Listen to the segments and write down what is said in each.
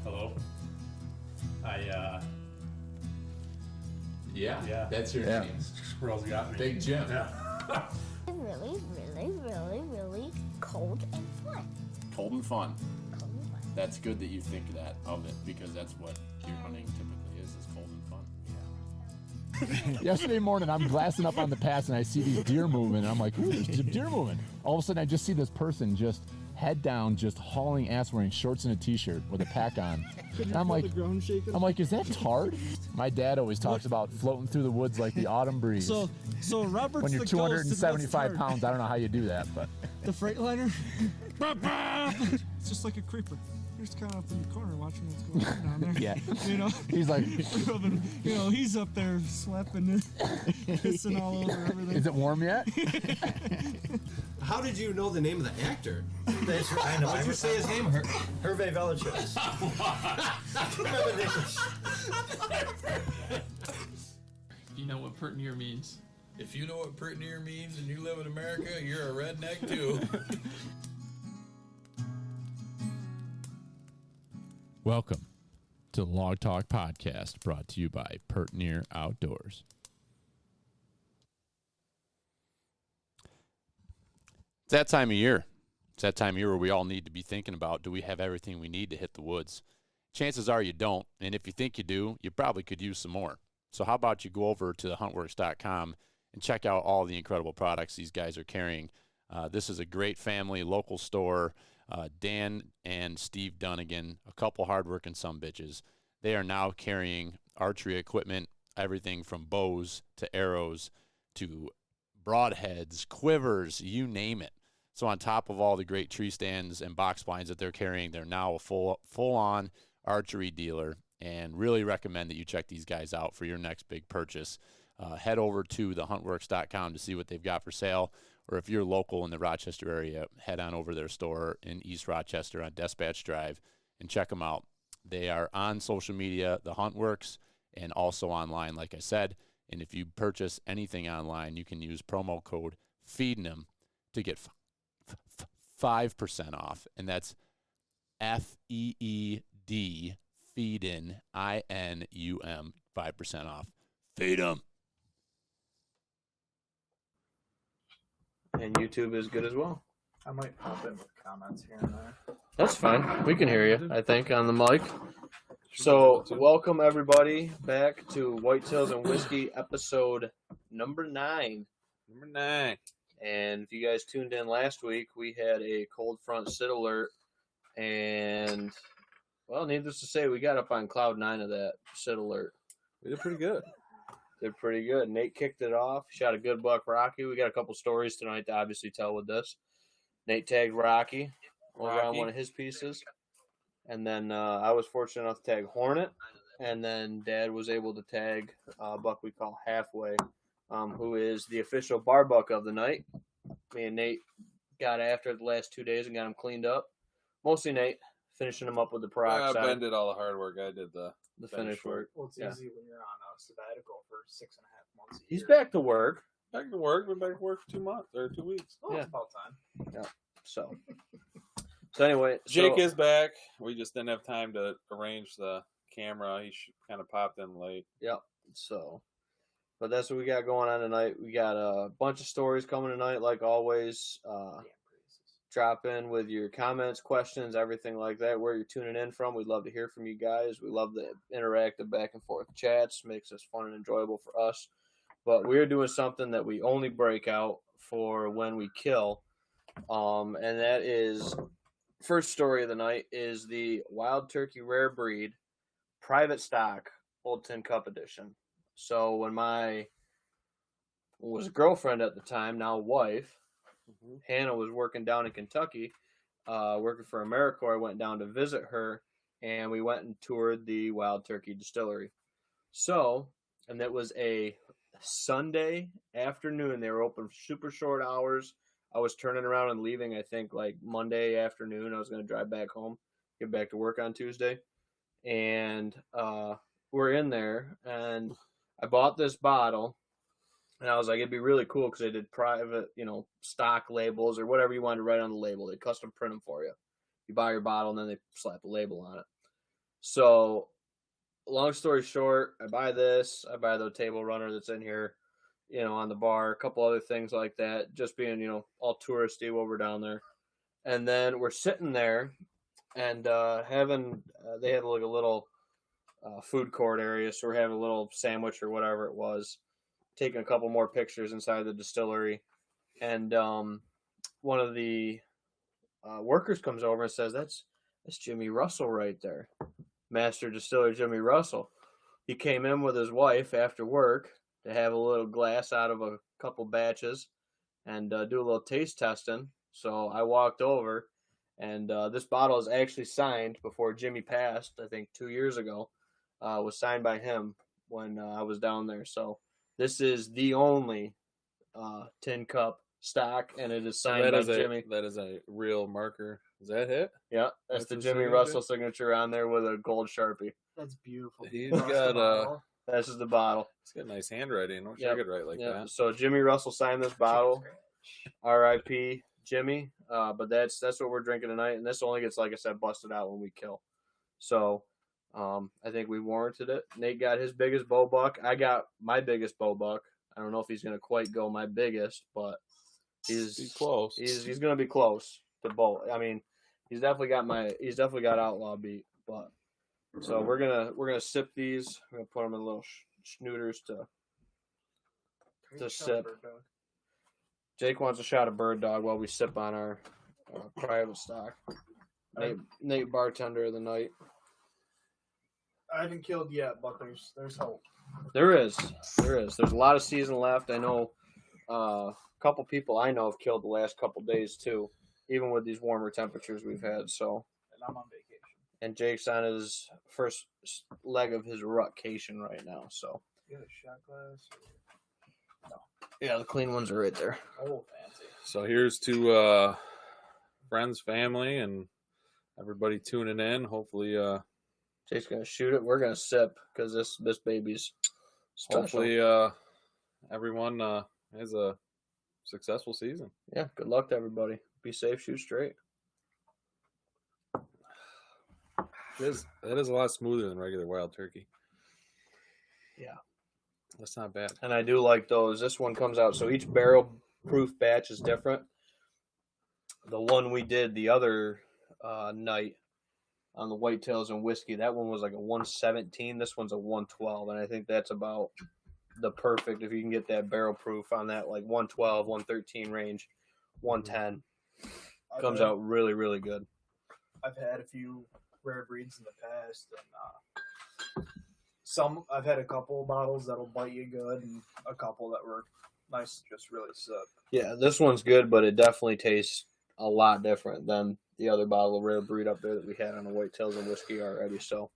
Hello. Yeah, that's your name. Squirrels got me. Big Jim. Yeah. Really cold and fun. Cold and fun. Cold and fun. That's good that you think of it because that's what deer hunting typically is cold and fun. Yesterday morning, I'm glassing up on the pass and I see these deer moving. And I'm like, ooh, there's some deer moving. All of a sudden, I just see this person just head down, just hauling ass, wearing shorts and a t-shirt with a pack on. And I'm like, is that Tard? My dad always talks about floating through the woods like the autumn breeze. So Robert's when you're the 275 pounds, I don't know how you do that, but the Freightliner. It's just like a creeper. You're just kind of up in the corner watching what's going on down there. Yeah. You know, he's like, he's up there slapping it, pissing all over everything. Is it warm yet? How did you know the name of the actor? I know. How did you say his name? Hervé Villechaize. You know what pert near means. If you know what pert near means and you live in America, you're a redneck too. Welcome to the Log Talk Podcast, brought to you by Pert Near Outdoors. It's that time of year. It's that time of year where we all need to be thinking about, do we have everything we need to hit the woods? Chances are you don't, and if you think you do, you probably could use some more. So how about you go over to thehuntworks.com and check out all the incredible products these guys are carrying. This is a great family, local store. Dan and Steve Dunnigan, a couple hardworking sumbitches. They are now carrying archery equipment, everything from bows to arrows to broadheads, quivers, you name it. So on top of all the great tree stands and box blinds that they're carrying, they're now a full-on archery dealer, and really recommend that you check these guys out for your next big purchase. Head over to thehuntworks.com to see what they've got for sale. Or if you're local in the Rochester area, head on over to their store in East Rochester on Dispatch Drive and check them out. They are on social media, The Huntworks, and also online, like I said. And if you purchase anything online, you can use promo code FEEDIN'Em to get 5% off. And that's FEED, FEEDIN, INUM, 5% off. Feed 'em. And YouTube is good as well. I might pop in with comments here and there. That's fine. We can hear you, I think, on the mic. So, welcome everybody back to Whitetails and Whiskey episode number 9. Number 9. And if you guys tuned in last week, we had a cold front sit alert. And, well, needless to say, we got up on cloud 9 of that sit alert. We did pretty good. Did pretty good. Nate kicked it off. Shot a good buck, Rocky. We got a couple stories tonight to obviously tell with this. Nate tagged Rocky over on one of his pieces. And then I was fortunate enough to tag Hornet. And then Dad was able to tag a buck we call Halfway, who is the official bar buck of the night. Me and Nate got after it the last 2 days and got him cleaned up. Mostly Nate, finishing him up with the peroxide. Ben did all the hard work. I did the finish work. Well, it's easy when you're on a sabbatical for 6.5 months a year. He's back to work. Back to work. Been back to work for 2 months or 2 weeks. Oh, it's about time. Yeah. So anyway, Jake is back. We just didn't have time to arrange the camera. He kind of popped in late. Yep. So, but that's what we got going on tonight. We got a bunch of stories coming tonight, like always. Drop in with your comments, questions, everything like that, where you're tuning in from. We'd love to hear from you guys. We love the interactive back and forth chats. Makes us fun and enjoyable for us. But we're doing something that we only break out for when we kill. And that is, first story of the night is the Wild Turkey Rare Breed Private Stock Old Tin Cup Edition. So when my was girlfriend at the time, now wife, Hannah was working down in Kentucky, working for AmeriCorps. I went down to visit her, and we went and toured the Wild Turkey Distillery. So, and that was a Sunday afternoon. They were open super short hours. I was turning around and leaving, I think, like Monday afternoon. I was going to drive back home, get back to work on Tuesday. And we're in there, and I bought this bottle. And I was like, it'd be really cool because they did private, stock labels or whatever you wanted to write on the label. They custom print them for you. You buy your bottle, and then they slap a label on it. So, long story short, I buy this. I buy the table runner that's in here, on the bar, a couple other things like that, just being, all touristy while we're down there. And then we're sitting there and having, they had like a little food court area. So we're having a little sandwich or whatever it was, taking a couple more pictures inside the distillery. And one of the workers comes over and says, that's Jimmy Russell right there. Master Distiller Jimmy Russell. He came in with his wife after work to have a little glass out of a couple batches and do a little taste testing. So I walked over, and this bottle is actually signed before Jimmy passed, I think 2 years ago. Was signed by him when I was down there. So this is the only tin cup stock, and it is signed by Jimmy. That is a real marker. Is that it? Yeah, that's the Jimmy Russell signature on there with a gold Sharpie. That's beautiful. He's got This is the bottle. He's got nice handwriting. I wish I could write like that. So Jimmy Russell signed this bottle. R.I.P. Jimmy. But that's what we're drinking tonight, and this only gets, like I said, busted out when we kill. So I think we warranted it. Nate got his biggest bow buck. I got my biggest bow buck. I don't know if he's gonna quite go my biggest, but he's close. He's gonna be close to both. I mean, he's definitely got outlaw beat. But so we're gonna sip these. We're gonna put them in little schnooters to sip. Jake wants a shot of Bird Dog while we sip on our private stock. Nate, bartender of the night. I haven't killed yet, but there's hope. There is. There's a lot of season left. I know a couple people I know have killed the last couple days too, even with these warmer temperatures we've had. So. And I'm on vacation. And Jake's on his first leg of his rutcation right now. So. You got a shot glass? No. Yeah, the clean ones are right there. Oh, fancy. So here's to friends, family, and everybody tuning in. Hopefully, Jake's gonna shoot it. We're gonna sip because this baby's special. Hopefully, everyone has a successful season. Yeah, good luck to everybody. Be safe, shoot straight. That is a lot smoother than regular wild turkey. Yeah. That's not bad. And I do like those. This one comes out, so each barrel proof batch is different. The one we did the other night on the whitetails and whiskey, that one was like a 117. This one's a 112, and I think that's about the perfect, if you can get that barrel proof on that, like 112, 113 range, 110. Comes out really, really good. I've had a few rare breeds in the past, and I've had a couple bottles that'll bite you good, and a couple that were nice to just really sip. Yeah, this one's good, but it definitely tastes a lot different than the other bottle of rare breed up there that we had on the whitetails and whiskey already. So,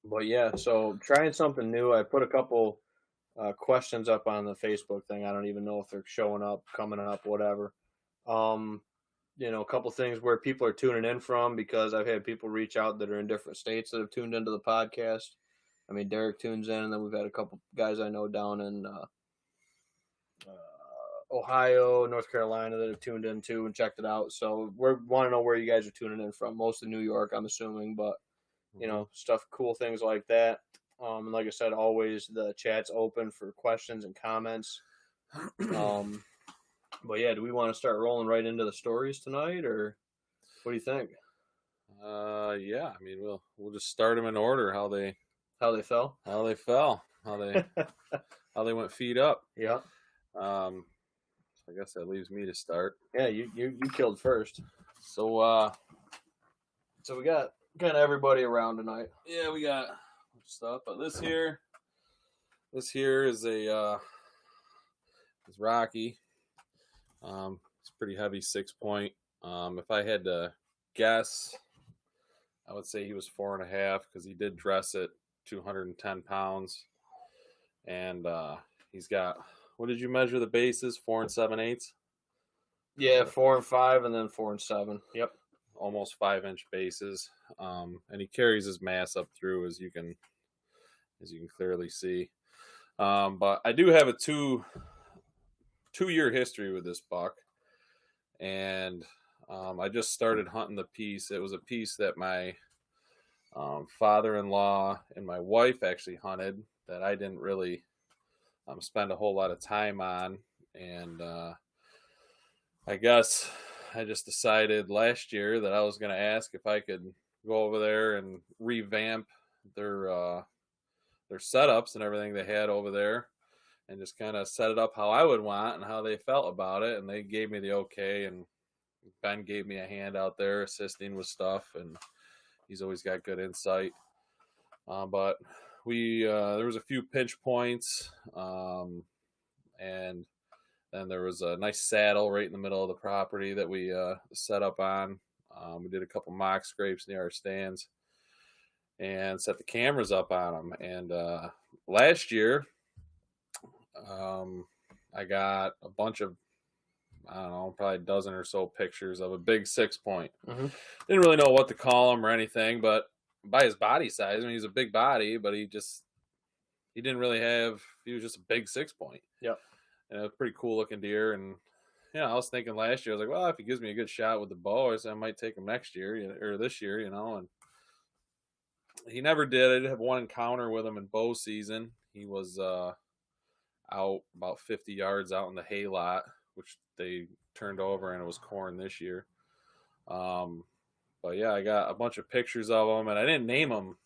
but yeah, so trying something new. I put a couple questions up on the Facebook thing. I don't even know if they're showing up, coming up, whatever. A couple things where people are tuning in from, because I've had people reach out that are in different states that have tuned into the podcast. I mean, Derek tunes in, and then we've had a couple guys I know down in Ohio, North Carolina that have tuned in too and checked it out. So we want to know where you guys are tuning in from. Most of New York, I'm assuming, but stuff, cool things like that. And like I said, always the chat's open for questions and comments. But yeah, do we want to start rolling right into the stories tonight, or what do you think? Yeah. I mean, we'll just start them in order. How they fell, how they went feet up. Yeah. I guess that leaves me to start. Yeah, you killed first. So we got kind of everybody around tonight. Yeah, we got stuff, but this here is is Rocky. It's pretty heavy 6-point. If I had to guess, I would say he was 4.5, because he did dress at 210 pounds, and he's got, what did you measure the bases? 4 7/8? Yeah, 4 and 5, and then 4 and 7. Yep, almost 5-inch bases. And he carries his mass up through, as you can clearly see. But I do have a 2-year history with this buck, and I just started hunting the piece. It was a piece that my father-in-law and my wife actually hunted that I didn't really spend a whole lot of time on. And I guess I just decided last year that I was going to ask if I could go over there and revamp their setups and everything they had over there, and just kind of set it up how I would want and how they felt about it. And they gave me the okay, and Ben gave me a hand out there assisting with stuff, and he's always got good insight. But we there was a few pinch points, and then there was a nice saddle right in the middle of the property that we set up on. We did a couple mock scrapes near our stands and set the cameras up on them. And last year, I got a bunch of, I don't know, probably a dozen or so pictures of a big 6-point. Didn't really know what to call him or anything, but by his body size, I mean, he's a big body, but he was just a big 6-point. Yep. And it was a pretty cool looking deer. And, I was thinking last year, I was like, well, if he gives me a good shot with the bow, I might take him next year or this year, and he never did. I did have one encounter with him in bow season. He was out about 50 yards out in the hay lot, which they turned over, and it was corn this year. But yeah, I got a bunch of pictures of him, and I didn't name him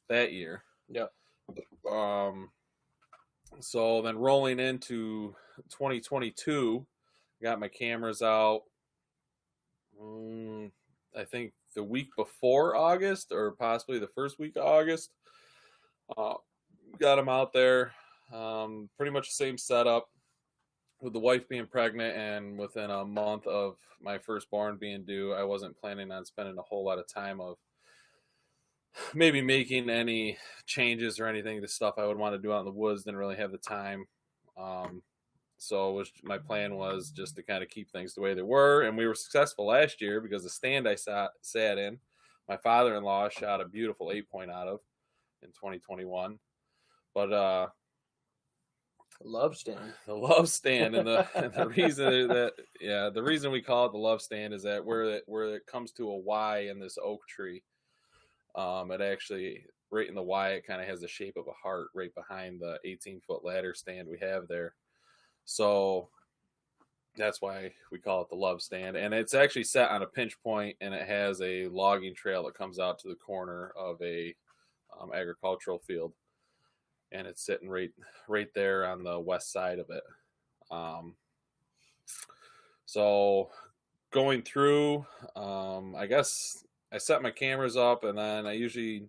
that year. Yep. So then rolling into 2022, I got my cameras out, I think the week before August, or possibly the first week of August. Got them out there. Pretty much the same setup, with the wife being pregnant, and within a month of my firstborn being due, I wasn't planning on spending a whole lot of time of maybe making any changes or anything to stuff I would want to do out in the woods. Didn't really have the time. So my plan was just to kind of keep things the way they were. And we were successful last year because the stand I sat in, my father-in-law shot a beautiful 8-point out of in 2021. But the love stand, and the reason the reason we call it the love stand is that where it comes to a Y in this oak tree, it actually, right in the Y, it kind of has the shape of a heart right behind the 18-foot ladder stand we have there. So that's why we call it the love stand. And it's actually set on a pinch point, and it has a logging trail that comes out to the corner of a agricultural field. And it's sitting right there on the west side of it. So going through, I guess I set my cameras up, and then I usually,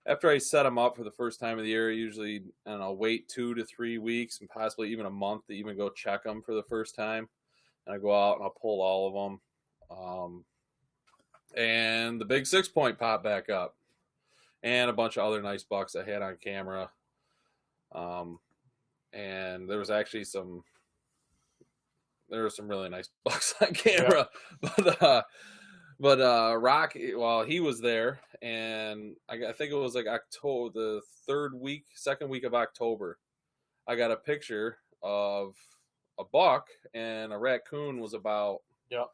after I set them up for the first time of the year, I usually, wait 2 to 3 weeks and possibly even a month to even go check them for the first time. And I go out and I'll pull all of them. And the big 6-point popped back up, and a bunch of other nice bucks I had on camera. And there was actually some really nice bucks on camera. Yeah. But Rocky, well, he was there, and I think it was like October, the second week of October, I got a picture of a buck, and a raccoon was about, I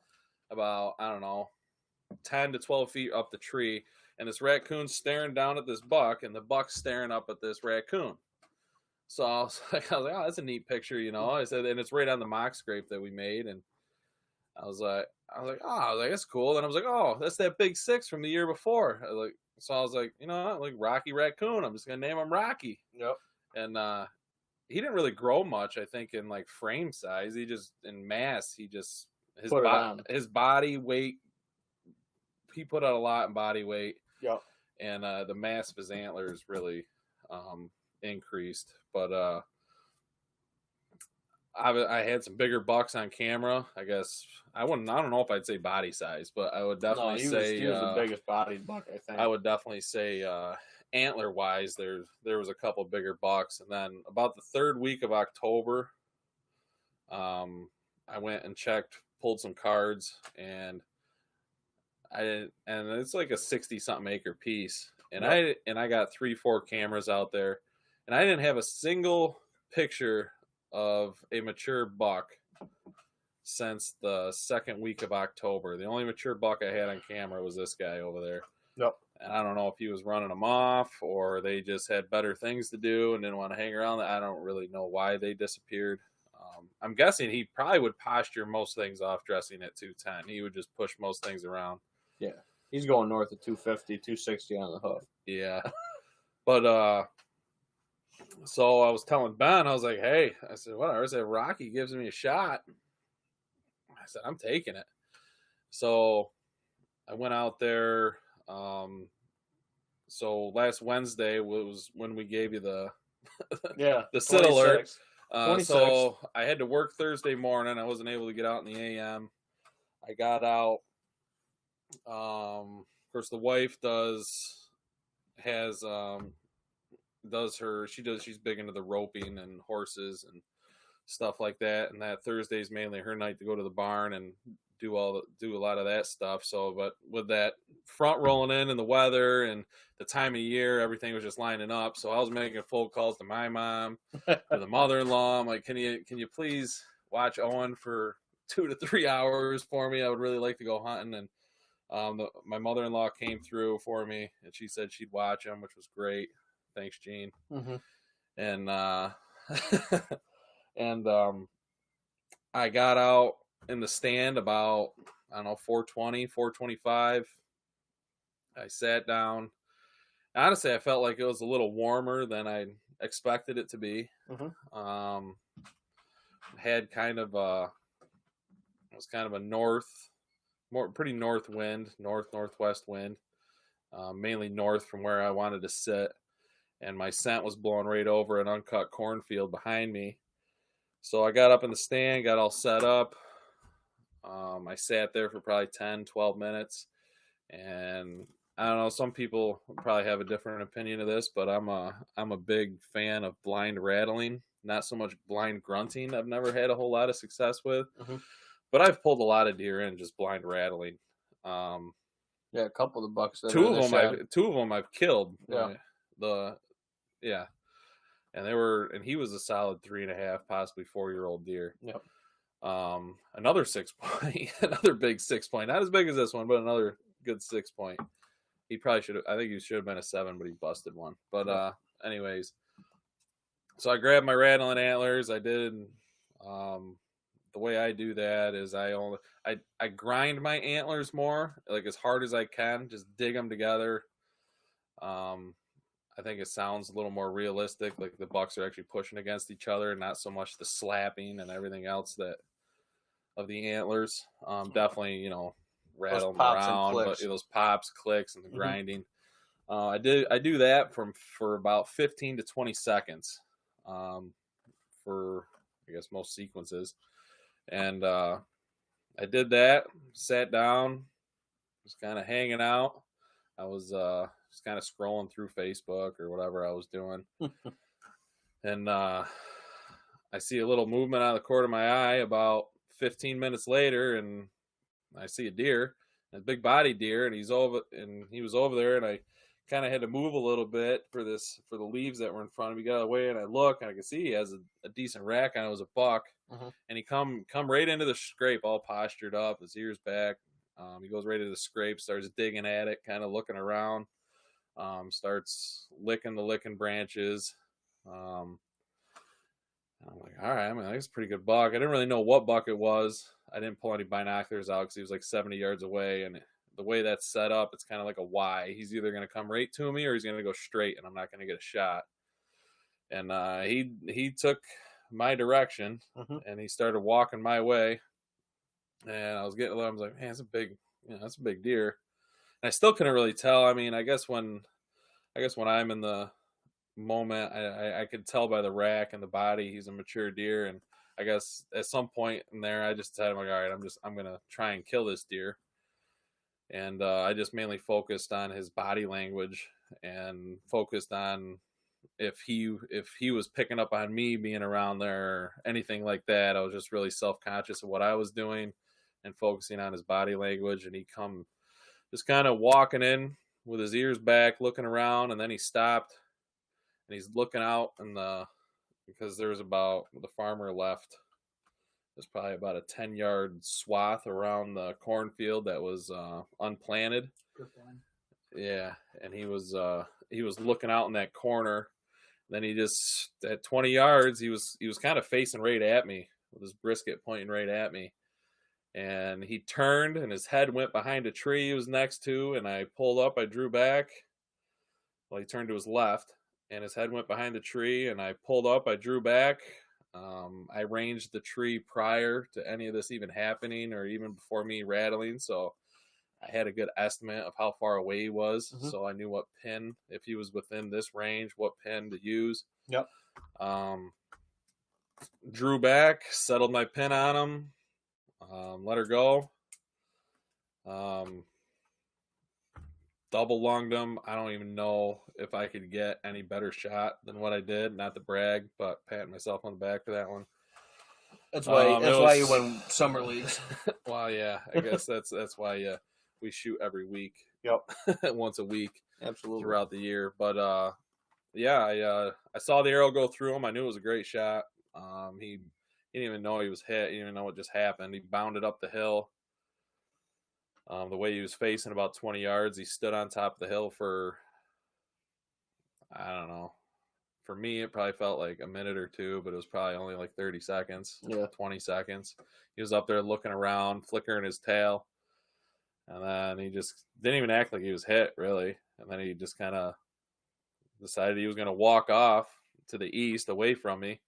don't know, 10 to 12 feet up the tree, and this raccoon's staring down at this buck, and the buck's staring up at this raccoon. So I was like, oh, that's a neat picture, I said, and it's right on the mock scrape that we made, and I was like, that's cool. And I was like, oh, that's that big 6 from the year before. So I was like, like Rocky Raccoon. I'm just gonna name him Rocky. Yep. And he didn't really grow much, I think, in like frame size. He just, in mass, his body weight. He put out a lot in body weight. Yep. And the mass of his antlers really increased, but I had some bigger bucks on camera. I guess I don't know if I'd say body size, but I would definitely say he was the biggest bodied buck, I think. I would definitely say antler wise, there was a couple bigger bucks. And then about the third week of October, I went and pulled some cards, and it's like a 60-something acre piece. And I got 3-4 cameras out there, and I didn't have a single picture of a mature buck since the second week of October. The only mature buck I had on camera was this guy over there. Yep. And I don't know if he was running them off or they just had better things to do and didn't want to hang around. I don't really know why they disappeared. I'm guessing he probably would posture most things off dressing at 210. He would just push most things around. Yeah. He's going north of 250, 260 on the hoof. Yeah. But, so I was telling Ben, I was like, hey, I said, whatever. I said, Rocky gives me a shot. I said, I'm taking it. So I went out there. So last Wednesday was when we gave you the the sit alert. So I had to work Thursday morning. I wasn't able to get out in the AM. I got out. Of course, the wife she's big into the roping and horses and stuff like that. And that Thursday's mainly her night to go to the barn and do a lot of that stuff. So, but with that front rolling in and the weather and the time of year, everything was just lining up. So I was making phone calls to my mom, to the mother-in-law. I'm like, can you please watch Owen for 2 to 3 hours for me? I would really like to go hunting. And my mother-in-law came through for me and she said she'd watch him, which was great. Thanks, Gene. Mm-hmm. And, I got out in the stand about, I don't know, 420, 425. I sat down. Honestly, I felt like it was a little warmer than I expected it to be. Mm-hmm. Had kind of a pretty north wind, northwest wind, mainly north from where I wanted to sit. And my scent was blowing right over an uncut cornfield behind me. So I got up in the stand, got all set up. I sat there for probably 10, 12 minutes. And I don't know, some people probably have a different opinion of this, but I'm a big fan of blind rattling, not so much blind grunting. I've never had a whole lot of success with. Mm-hmm. But I've pulled a lot of deer in just blind rattling. Yeah, a couple of the bucks. Two of them I've killed. Yeah. And he was a solid 3.5, possibly 4-year-old deer. Yep. Another 6 point, another big 6 point, not as big as this one, but another good 6 point. He probably I think he should have been a 7, but he busted one. But, anyways, so I grabbed my rattling antlers. I did, the way I do that is I grind my antlers more, like as hard as I can, just dig them together. I think it sounds a little more realistic, like the bucks are actually pushing against each other, not so much the slapping and everything else of the antlers. Definitely, rattle them around, but those pops, clicks, and the grinding. I do that for about 15 to 20 seconds, for I guess most sequences, and I did that. Sat down, was kind of hanging out. I was just kind of scrolling through Facebook or whatever I was doing. And I see a little movement out of the corner of my eye about 15 minutes later, and I see a deer, a big body deer, and he was over there, and I kind of had to move a little bit for the leaves that were in front of me, got away, and I look, and I can see he has a decent rack on it. It was a buck. Mm-hmm. And he come right into the scrape, all postured up, his ears back. He goes right into the scrape, starts digging at it, kind of looking around, starts licking the licking branches. I'm like, all right, I mean, that's a pretty good buck. I didn't really know what buck it was. I didn't pull any binoculars out because he was like 70 yards away. And the way that's set up, it's kind of like a Y. He's either going to come right to me or he's going to go straight, and I'm not going to get a shot. And he took my direction, mm-hmm. and he started walking my way. And I was like, man, that's a big deer. And I still couldn't really tell. I mean, I guess when I'm in the moment, I could tell by the rack and the body he's a mature deer. And I guess at some point in there, I just decided, like, all right, I'm gonna try and kill this deer. And I just mainly focused on his body language and focused on if he was picking up on me being around there or anything like that. I was just really self-conscious of what I was doing and focusing on his body language. And he come just kind of walking in with his ears back, looking around, and then he stopped and he's looking out because there's about, the farmer left, there's probably about a 10-yard swath around the cornfield that was unplanted. Yeah, and he was looking out in that corner. Then he just at 20 yards, he was kind of facing right at me with his brisket pointing right at me. And he turned and his head went behind a tree he was next to, and I pulled up, I drew back. Well, he turned to his left and his head went behind the tree, and I pulled up, I drew back. I ranged the tree prior to any of this even happening or even before me rattling, so I had a good estimate of how far away he was, so I knew what pin, if he was within this range, what pin to use. Yep. Drew back, settled my pin on him, let her go. Double lunged him. I don't even know if I could get any better shot than what I did. Not to brag, but patting myself on the back for that one. That's why you win summer leagues. Well, yeah, I guess that's why we shoot every week. Yep. Once a week. Absolutely. Throughout the year. But I saw the arrow go through him. I knew it was a great shot. He didn't even know he was hit. He didn't even know what just happened. He bounded up the hill. The way he was facing about 20 yards, he stood on top of the hill for, I don't know. For me, it probably felt like a minute or two, but it was probably only like 30 seconds, 20 seconds. He was up there looking around, flickering his tail. And then he just didn't even act like he was hit, really. And then he just kind of decided he was going to walk off to the east away from me.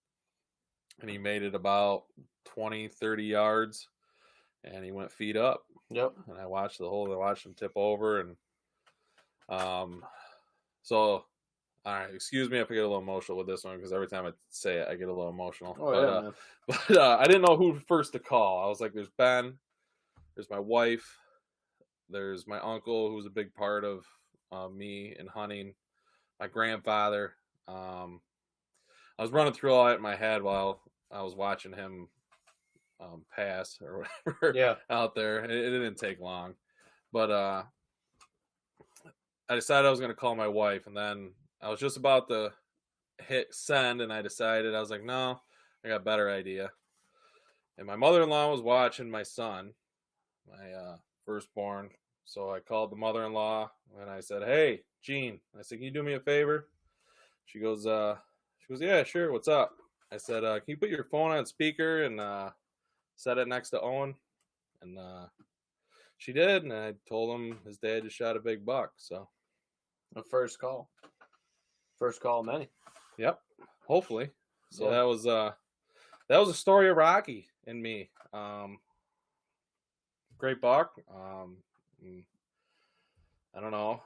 And he made it about 20, 30 yards. And he went feet up. Yep. And I watched him tip over. And so, all right, excuse me if I get a little emotional with this one, because every time I say it, I get a little emotional. But I didn't know who first to call. I was like, there's Ben, there's my wife, there's my uncle, who's a big part of me and hunting, my grandfather. I was running through all that in my head while I was watching him pass or whatever out there. It didn't take long. But I decided I was going to call my wife, and then I was just about to hit send, and I decided, I was like, no, I got a better idea. And my mother-in-law was watching my son, my firstborn. So I called the mother-in-law, and I said, hey, Jean, I said, can you do me a favor? She goes, yeah, sure, what's up? I said, can you put your phone on speaker and set it next to Owen? And she did, and I told him his dad just shot a big buck. So the first call of many. Yep, hopefully. So that was a story of Rocky and me. Great buck. I don't know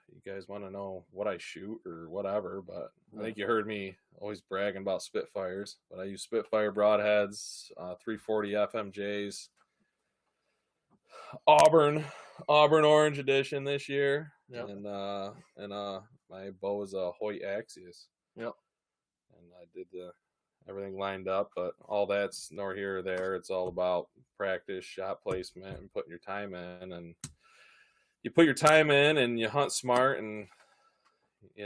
if you guys want to know what I shoot or whatever, but I think you heard me always bragging about Spitfires. But I use Spitfire broadheads, 340 FMJs, Auburn Orange Edition this year, and my bow is a Hoyt Axius. Yep. And I did everything lined up, but all that's nor here or there. It's all about practice, shot placement, and putting your time in. And you put your time in, and you hunt smart. And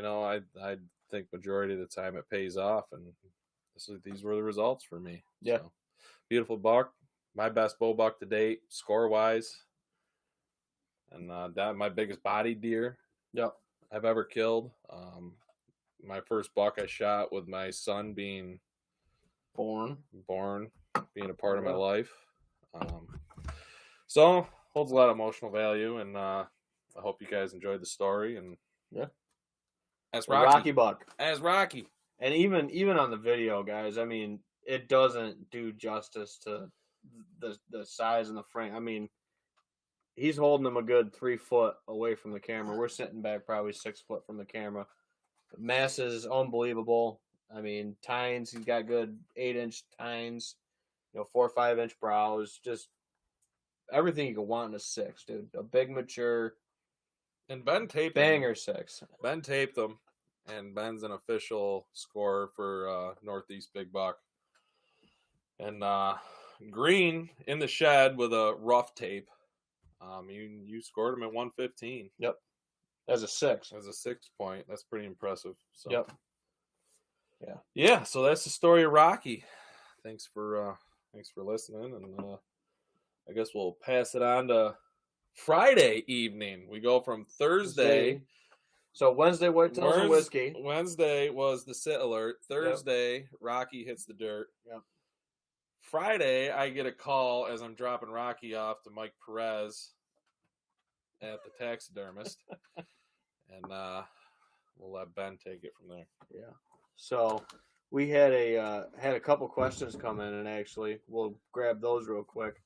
I think majority of the time it pays off. And these were the results for me. Yeah. So, beautiful buck, my best bow buck to date, score wise, and that my biggest body deer. Yep. I've ever killed. My first buck I shot with my son being born, being a part of my life. So holds a lot of emotional value, and I hope you guys enjoyed the story. And as Rocky buck, as Rocky, and even on the video, guys. I mean, it doesn't do justice to the size and the frame. I mean, he's holding him a good 3 foot away from the camera. We're sitting back probably 6 foot from the camera. The mass is unbelievable. I mean, tines, he's got good 8-inch tines, 4 or 5 inch brows, just everything you could want in a 6, dude. A big mature. And Ben taped banger 6. Ben taped them, and Ben's an official scorer for Northeast Big Buck. And Green in the shed with a rough tape. You scored him at 115. Yep. As a 6. As a 6 point. That's pretty impressive. So. Yep. Yeah. So that's the story of Rocky. Thanks for listening, and I guess we'll pass it on to Friday evening. We go from Thursday. So Wednesday, Whitetails and whiskey. Wednesday was the sit alert. Thursday, Rocky hits the dirt. Yep. Friday, I get a call as I'm dropping Rocky off to Mike Perez at the taxidermist. And we'll let Ben take it from there. Yeah. So we had a couple questions come in, and actually we'll grab those real quick.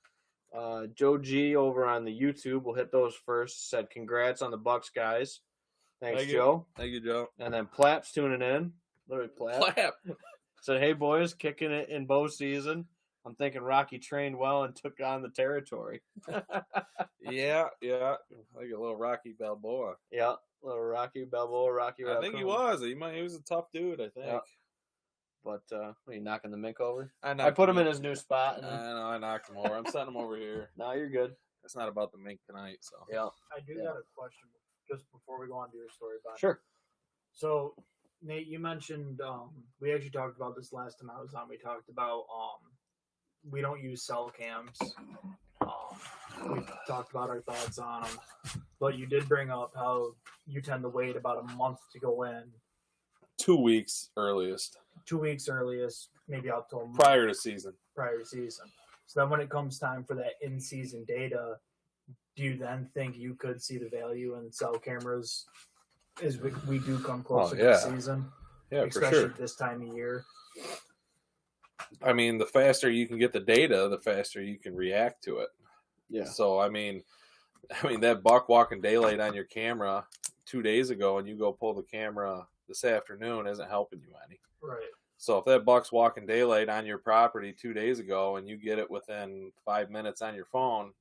Joe G over on the YouTube, we'll hit those first. Said congrats on the Bucks, guys. Thanks, Joe. Thank you, Joe. And then Plap's tuning in. Literally Plap. Said, hey boys, kicking it in bow season. I'm thinking Rocky trained well and took on the territory. Yeah, like a little Rocky Balboa. Yeah, little Rocky Balboa, Rocky. I think he was. He was a tough dude. I think. Yeah. But what are you knocking the mink over? I put him in his new spot. And... I know. I knocked him over. I'm setting him over here. No, you're good. It's not about the mink tonight. So yeah, I do got a question just before we go on to your story, Bob. Sure. So, Nate, you mentioned we actually talked about this last time I was on. We talked about we don't use cell cams. We talked about our thoughts on them, but you did bring up how you tend to wait about a month to go in. 2 weeks earliest. 2 weeks earliest, maybe up to a month prior to season. So then when it comes time for that in-season data, do you then think you could see the value in cell cameras as we do come closer to the season? Yeah, especially for sure. At this time of year. I mean, the faster you can get the data, the faster you can react to it. Yeah. So I mean that buck walking daylight on your camera 2 days ago, and you go pull the camera this afternoon isn't helping you any. Right. So if that buck's walking daylight on your property 2 days ago, and you get it within 5 minutes on your phone,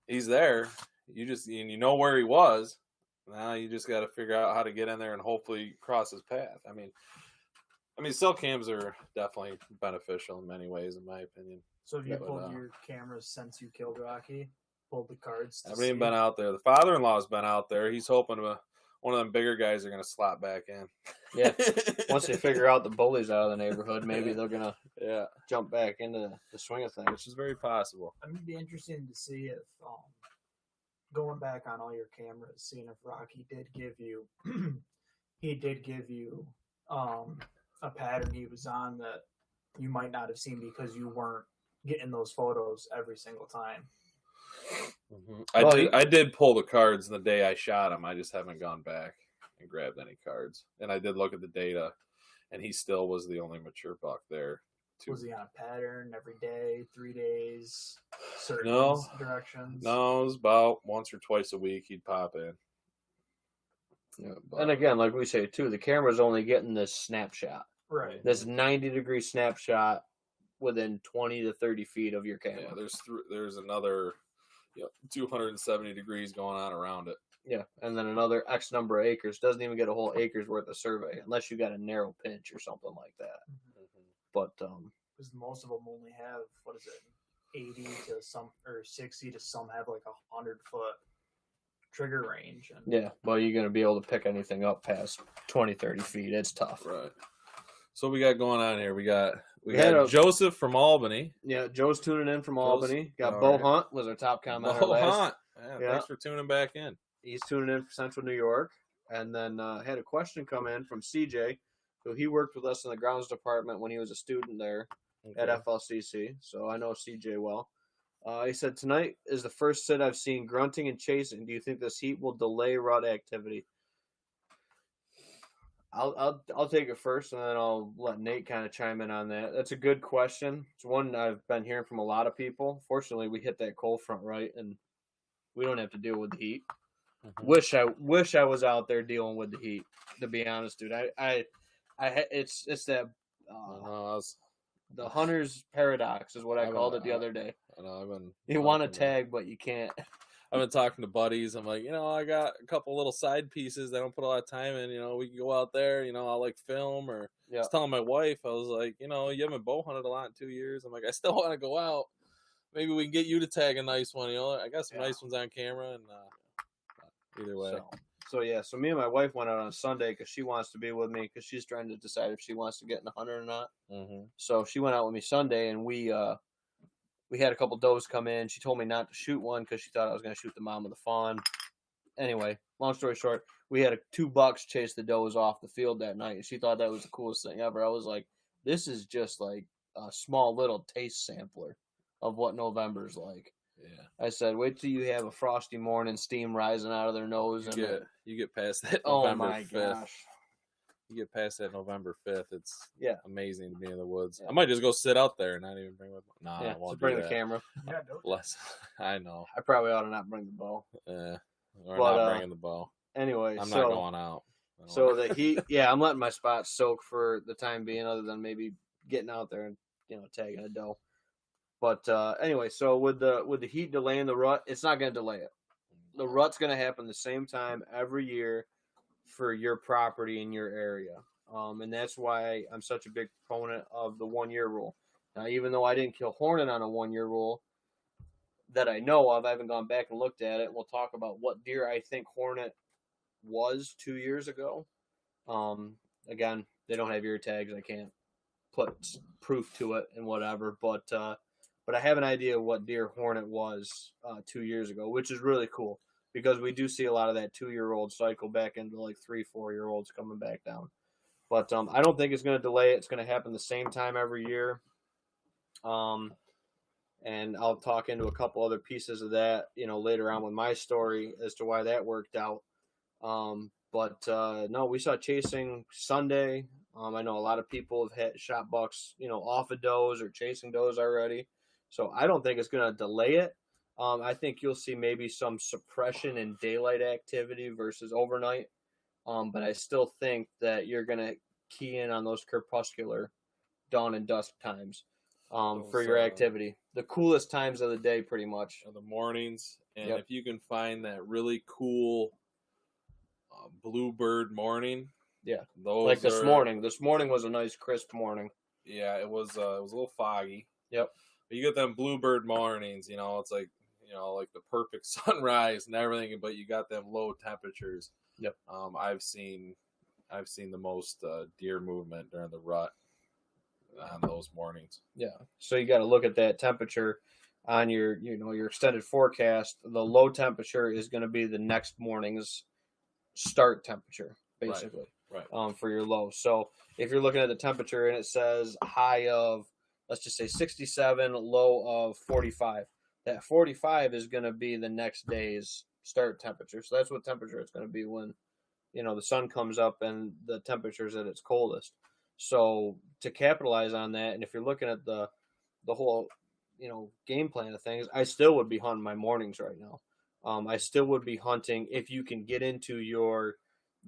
he's there. You know where he was. Now you just got to figure out how to get in there and hopefully cross his path. I mean, cell cams are definitely beneficial in many ways, in my opinion. So have you pulled your cameras since you killed Rocky? Pulled the cards? I haven't even been out there. The father-in-law's been out there. He's hoping one of them bigger guys are going to slot back in. Yeah. Once they figure out the bullies out of the neighborhood, maybe they're going to jump back into the swing of things. Which is very possible. I mean, it'd be interesting to see if, going back on all your cameras, seeing if Rocky did give you, a pattern he was on that you might not have seen because you weren't getting those photos every single time. Mm-hmm. I did pull the cards the day I shot him. I just haven't gone back and grabbed any cards. And I did look at the data, and he still was the only mature buck there. Was he on a pattern every day, 3 days, certain directions? No, it was about once or twice a week he'd pop in. Yeah, and again, like we say too, the camera's only getting this snapshot. Right. This 90-degree snapshot within 20 to 30 feet of your camera. Yeah, there's another 270 degrees going on around it. Yeah, and then another X number of acres. Doesn't even get a whole acre's worth of survey unless you got a narrow pinch or something like that. Mm-hmm. But because most of them only have 80 to some, or 60 to some have like 100-foot trigger range. And yeah, well, you're going to be able to pick anything up past 20, 30 feet. It's tough. Right. So we got going on here. We got Joseph from Albany. Yeah, Joe's tuning in from Albany. Got Bo Hunt was our top commenter. Bo Hunt. Yeah, thanks for tuning back in. He's tuning in from Central New York. And then had a question come in from CJ, who he worked with us in the grounds department when he was a student there at FLCC. So I know CJ well. He said, tonight is the first sit I've seen grunting and chasing. Do you think this heat will delay rut activity? I'll take it first, and then I'll let Nate kind of chime in on that. That's a good question. It's one I've been hearing from a lot of people. Fortunately, we hit that cold front right, and we don't have to deal with the heat. Mm-hmm. Wish I was out there dealing with the heat. To be honest, dude, it's that the hunter's paradox is what I called it the other day. I know. You want to tag, but you can't. I've been talking to buddies. I'm like, I got a couple little side pieces that I don't put a lot of time in. We can go out there. I'll like film or. I was telling my wife, I was like, you haven't bow hunted a lot in 2 years. I'm like, I still want to go out. Maybe we can get you to tag a nice one. I got some nice ones on camera, and either way. So me and my wife went out on Sunday because she wants to be with me because she's trying to decide if she wants to get in the hunter or not. Mm-hmm. So she went out with me Sunday, and we we had a couple does come in. She told me not to shoot one because she thought I was going to shoot the mom of the fawn. Anyway, long story short, we had 2 bucks chase the does off the field that night, and she thought that was the coolest thing ever. I was like, this is just like a small little taste sampler of what November's like. Yeah. I said, wait till you have a frosty morning, steam rising out of their nose. You get past that Oh November my 5th. gosh. You get past that November 5th, it's amazing to be in the woods. Yeah. I might just go sit out there and not even bring my... Nah, Yeah, I won't so bring do the that. camera. Yeah, don't. Less. I know. I probably ought to not bring the bow. Yeah. We're But, not bringing the bow. Anyway, I'm so, not going out. So the heat, I'm letting my spots soak for the time being, other than maybe getting out there and tagging a doe. But anyway, so with the heat delaying the rut, it's not going to delay it. The rut's going to happen the same time every year for your property in your area, and that's why I'm such a big proponent of the 1 year rule. Now, even though I didn't kill hornet on a 1 year rule that I know of, I haven't gone back and looked at it. We'll talk about what deer I think hornet was 2 years ago. Again, they don't have ear tags. I can't put proof to it and whatever, but I have an idea of what deer hornet was 2 years ago, which is really cool because we do see a lot of that 2-year-old cycle back into like 3-4-year-olds coming back down. But I don't think it's going to delay it. It's going to happen the same time every year. And I'll talk into a couple other pieces of that, later on with my story as to why that worked out. But no, we saw chasing Sunday. I know a lot of people have had shot bucks, off of does or chasing does already. So I don't think it's going to delay it. I think you'll see maybe some suppression in daylight activity versus overnight. But I still think that you're going to key in on those crepuscular dawn and dusk times for your activity. The coolest times of the day, pretty much. The mornings. And if you can find that really cool bluebird morning. Yeah. Those like this morning. This morning was a nice crisp morning. Yeah, it was a little foggy. Yep. But you get them bluebird mornings, it's like, like the perfect sunrise and everything, but you got them low temperatures. Yep. I've seen the most deer movement during the rut on those mornings. Yeah. So you got to look at that temperature on your extended forecast. The low temperature is going to be the next morning's start temperature, basically. Right. For your low. So if you're looking at the temperature and it says high of, let's just say 67, low of 45, that 45 is going to be the next day's start temperature. So that's what temperature it's going to be when, the sun comes up and the temperature's at its coldest. So to capitalize on that, and if you're looking at the whole, game plan of things, I still would be hunting my mornings right now. I still would be hunting if you can get into your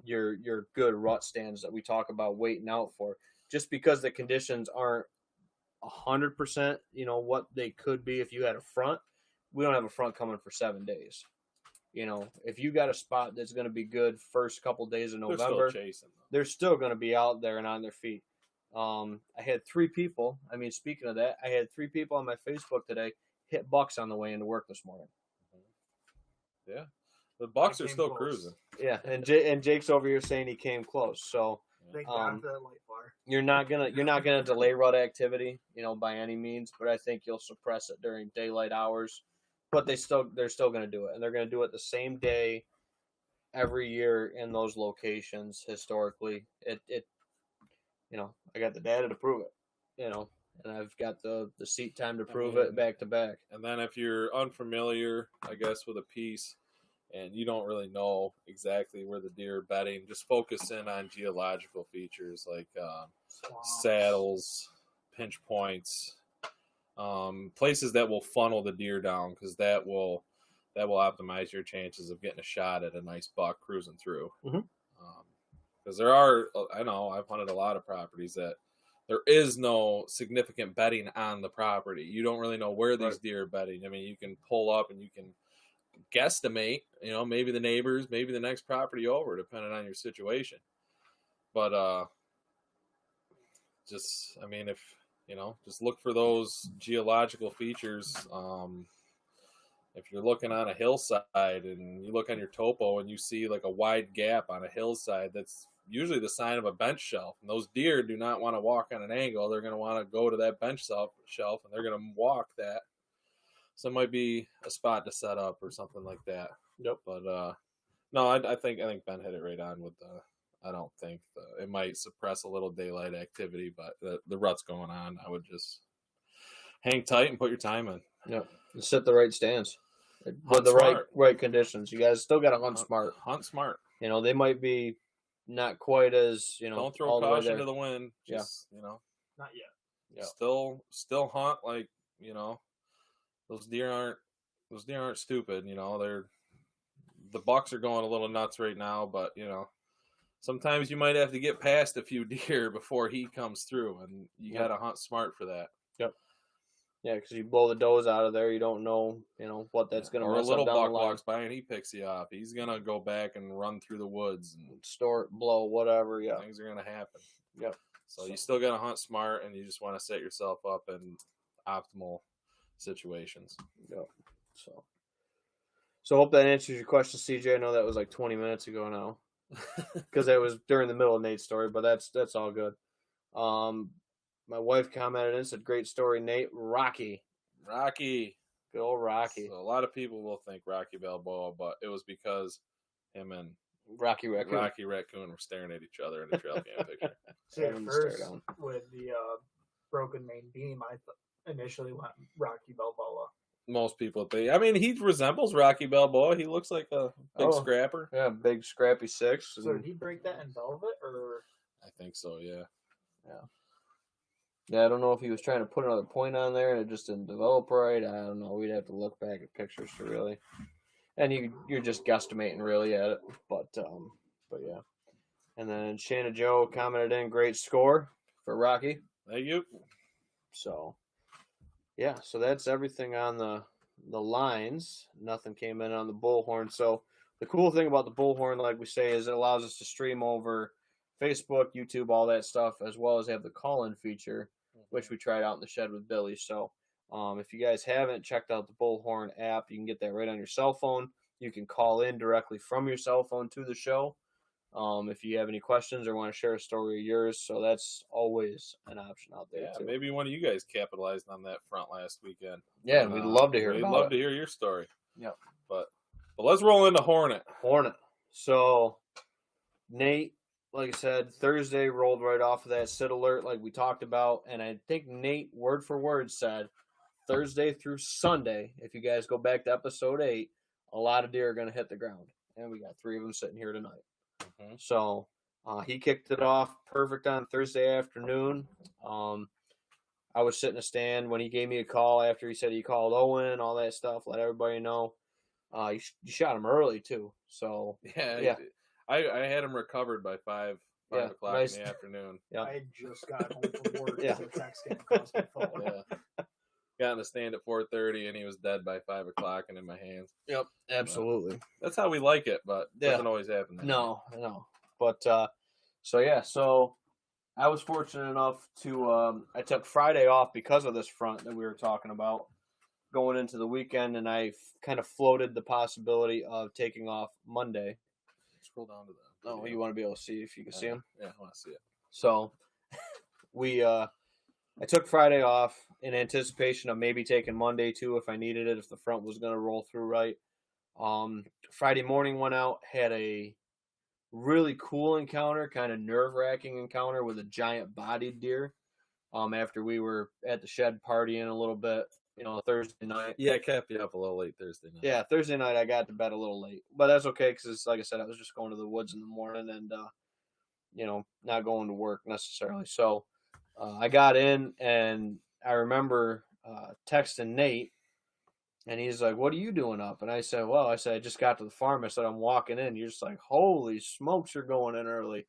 good rut stands that we talk about waiting out for. Just because the conditions aren't 100%, what they could be if you had a front. We don't have a front coming for 7 days. If you got a spot that's going to be good first couple days of November, they're still going to be out there and on their feet. I had 3 people. I mean, speaking of that, I had 3 people on my Facebook today hit bucks on the way into work this morning. Yeah, the bucks are still cruising. Yeah, and Jake's over here saying he came close. So thank God for that light bar. You're not gonna delay rut activity, by any means. But I think you'll suppress it during daylight hours. But they're still gonna do it, and they're gonna do it the same day every year in those locations. Historically, it I got the data to prove it. And I've got the seat time to prove it back to back. And then if you're unfamiliar, I guess, with a piece and you don't really know exactly where the deer are bedding, just focus in on geological features like saddles, pinch points, places that will funnel the deer down, because that will optimize your chances of getting a shot at a nice buck cruising through. Because I know I've hunted a lot of properties that there is no significant bedding on the property. You don't really know where these deer are bedding. I mean, you can pull up and you can guesstimate, maybe the neighbors, maybe the next property over, depending on your situation. But just look for those geological features. If you're looking on a hillside and you look on your topo and you see like a wide gap on a hillside, that's usually the sign of a bench shelf. And those deer do not want to walk on an angle. They're going to want to go to that bench shelf, and they're going to walk that So it might be a spot to set up or something like that. Yep. But no, I think Ben hit it right on with the. I don't think it might suppress a little daylight activity, but the rut's going on. I would just hang tight and put your time in. Yep. And set the right stance Hunt with the smart. right conditions. You guys still got to hunt smart. Hunt smart. You know, they might be not quite as, you know, Don't throw all the way caution there. to the wind. Just, you know, Not yet. Yeah. Still hunt like, you know, those deer aren't stupid, you know. The bucks are going a little nuts right now, but you know, sometimes you might have to get past a few deer before he comes through, and you got to hunt smart for that. Yep. Yeah, because you blow the does out of there, you don't know, you know, what that's going to Or a mess little up down buck the line. walks by and he picks you off. He's gonna go back and run through the woods, and Store, blow, whatever. Yeah. things are gonna happen. Yep. So you still got to hunt smart, and you just want to set yourself up in optimal situations. Yep. So hope that answers your question, CJ. I know that was like 20 minutes ago now, because that was during the middle of Nate's story, but that's all good. My wife commented and said, "Great story, Nate." Rocky, good old Rocky. So a lot of people will think Rocky Balboa, but it was because him and Rocky Raccoon. Rocky Raccoon were staring at each other in a trail cam picture. See, at Having to stare first, down. with the broken main beam, I initially went Rocky Balboa. Most people think. I mean, he resembles Rocky Balboa. He looks like a big Oh. scrapper. Yeah, big scrappy six. So did he break that in velvet, or I think so. Yeah. Yeah, I don't know if he was trying to put another point on there and it just didn't develop right. I don't know. We'd have to look back at pictures to really, and you're just guesstimating really at it. But yeah. And then Shanna Joe commented in, great score for Rocky. Thank you. So yeah, so that's everything on the lines. Nothing came in on the bullhorn. So the cool thing about the bullhorn, like we say, is it allows us to stream over Facebook, YouTube, all that stuff, as well as have the call-in feature, which we tried out in the shed with Billy. So if you guys haven't checked out the Bullhorn app, you can get that right on your cell phone. You can call in directly from your cell phone to the show if you have any questions or want to share a story of yours. So that's always an option out there, Yeah, too. maybe one of you guys capitalized on that front last weekend. Yeah, we'd love to hear We'd about love it. to hear your story. Yep. But let's roll into Hornet. So Nate, like I said, Thursday rolled right off of that sit alert like we talked about. And I think Nate, word for word, said Thursday through Sunday, if you guys go back to episode 8, a lot of deer are going to hit the ground. And we got 3 of them sitting here tonight. Mm-hmm. So he kicked it off perfect on Thursday afternoon. I was sitting a stand when he gave me a call after he said he called Owen, all that stuff, let everybody know. You shot him early, too. So, Yeah. I had him recovered by 5 o'clock nice. in the afternoon. yeah. I had just got home from work, Yeah. so the track stand cost me phone. Yeah. Got in the stand at 4:30, and he was dead by 5 o'clock and in my hands. Yep, absolutely. That's how we like it, but it Yeah. doesn't always happen. that way. No. But, so I was fortunate enough to, I took Friday off because of this front that we were talking about going into the weekend, and I kind of floated the possibility of taking off Monday. Scroll down to that. Oh, you want to be able to see if you can see him? Yeah, I want to see it. So I took Friday off in anticipation of maybe taking Monday too if I needed it, if the front was going to roll through right. Friday morning went out, had a really cool encounter, kind of nerve-wracking encounter with a giant bodied deer. After we were at the shed partying a little bit, Thursday night. Yeah, I kept you up a little late Thursday night. Yeah, Thursday night I got to bed a little late, but that's okay because, like I said, I was just going to the woods in the morning and, not going to work necessarily. So I got in and I remember texting Nate, and he's like, "What are you doing up?" And I said, I just got to the farm. I said, "I'm walking in." You're just like, "Holy smokes, you're going in early."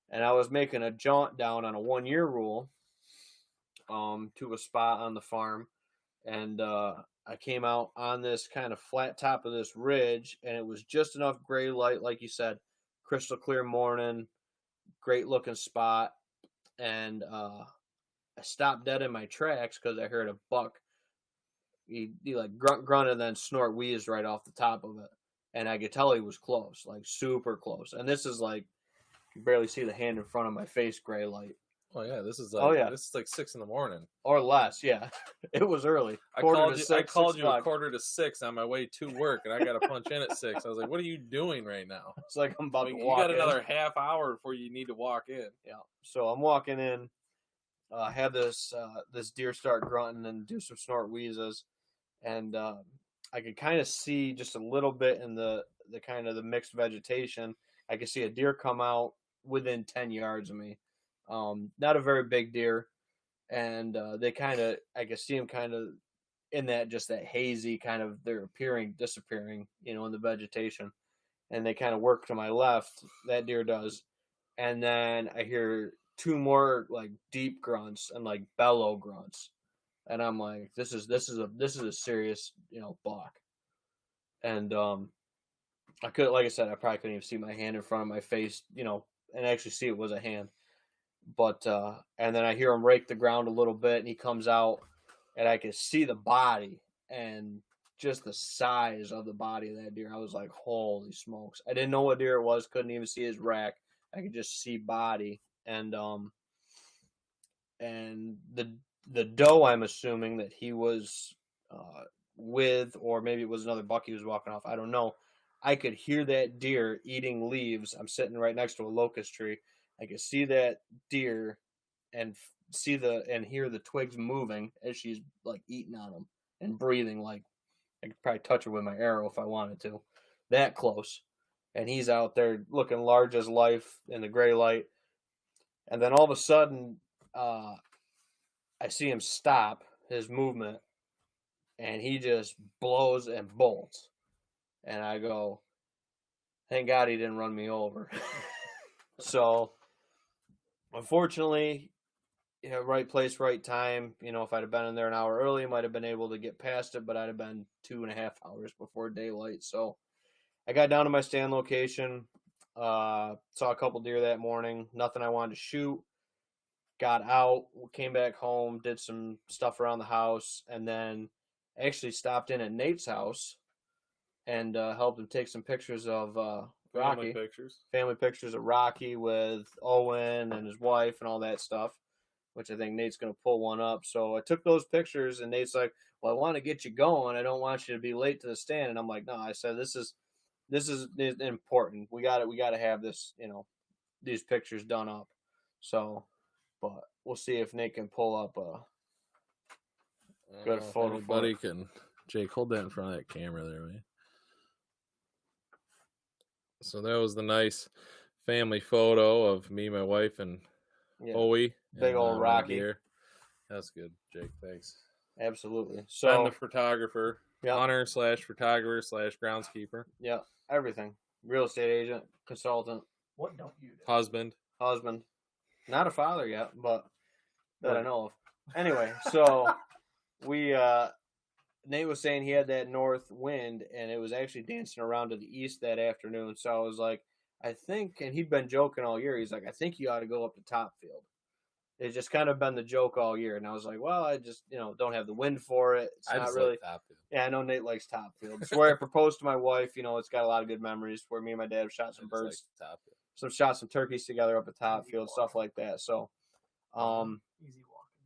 And I was making a jaunt down on a 1-year rule to a spot on the farm. And I came out on this kind of flat top of this ridge, and it was just enough gray light, like you said, crystal clear morning, great looking spot. And I stopped dead in my tracks because I heard a buck. He like grunt and then snort wheezed right off the top of it. And I could tell he was close, like super close. And this is like, you barely see the hand in front of my face, gray light. Oh yeah, this is like Oh, yeah. this is like 6 a.m. or less. Yeah, it was early. I Quarter called to you. six, I 6 called you a o'clock. 5:45 on my way to work, and I got to punch in at 6. I was like, "What are you doing right now?" It's like I'm about Like, to you walk got in. another half hour before you need to walk in. Yeah. So I'm walking in. Have this deer start grunting and do some snort wheezes, and I could kind of see just a little bit in the kind of the mixed vegetation. I could see a deer come out within 10 yards of me. Not a very big deer, and they kind of I could see them kind of in that just that hazy kind of they're appearing, disappearing, in the vegetation, and they kind of work to my left. That deer does, and then I hear two more like deep grunts and like bellow grunts, and I'm like, this is a serious buck, and I could, like I said, I probably couldn't even see my hand in front of my face, and actually see it was a hand, but and then I hear him rake the ground a little bit, and he comes out, and I could see the body and just the size of the body of that deer. I was like, holy smokes! I didn't know what deer it was, couldn't even see his rack. I could just see body. And the doe, I'm assuming that he was with, or maybe it was another buck he was walking off. I don't know. I could hear that deer eating leaves. I'm sitting right next to a locust tree. I could see that deer and hear the twigs moving as she's like eating on them and breathing. Like I could probably touch her with my arrow if I wanted to. That close, and he's out there looking large as life in the gray light. And then all of a sudden, I see him stop his movement, and he just blows and bolts. And I go, thank God he didn't run me over. So, unfortunately, right place, right time. If I'd have been in there an hour early, I might have been able to get past it, but I'd have been 2.5 hours before daylight. So, I got down to my stand location. Saw a couple deer that morning. Nothing I wanted to shoot. Got out, came back home, did some stuff around the house, and then actually stopped in at Nate's house and helped him take some pictures of Rocky. Family pictures of Rocky with Owen and his wife and all that stuff, which I think Nate's going to pull one up. So I took those pictures, and Nate's like, well, I want to get you going. I don't want you to be late to the stand. And I'm like, no, I said, this is important. We got to have this, these pictures done up. So, but we'll see if Nate can pull up a good photo. Buddy can. Jake, hold that in front of that camera there, man. So that was the nice family photo of me, my wife, and Owie. Big old Rocky. Here. That's good, Jake. Thanks. Absolutely. So Ben, the photographer, hunter/photographer/groundskeeper. Yeah, everything. Real estate agent, consultant. What don't you do? Husband. Not a father yet, but that I know of. Anyway, so Nate was saying he had that north wind, and it was actually dancing around to the east that afternoon. So I was like, I think, and he'd been joking all year. He's like, I think you ought to go up to Topfield. It's just kind of been the joke all year. And I was like, well, I just, don't have the wind for it. It's not really. Like Topfield. Yeah, I know Nate likes Topfield. It's where I proposed to my wife. It's got a lot of good memories where me and my dad have shot some birds, shot some turkeys together up at Topfield, stuff like that. So, Easy walking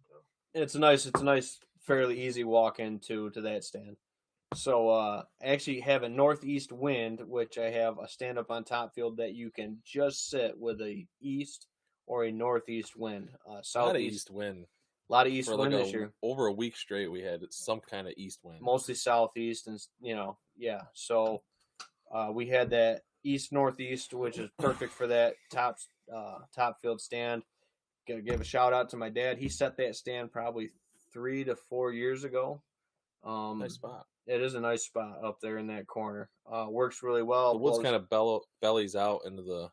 too. it's a nice, fairly easy walk into to that stand. So, I actually have a northeast wind, which I have a stand up on Topfield that you can just sit with a east or a northeast wind. Southeast wind. A lot of east wind this year. Over a week straight, we had some kind of east wind. Mostly southeast, and yeah. So we had that east northeast, which is perfect for that Topfield stand. Gotta give a shout out to my dad. He set that stand probably 3 to 4 years ago. Nice spot. It is a nice spot up there in that corner. Works really well. The woods kind of bellies out into the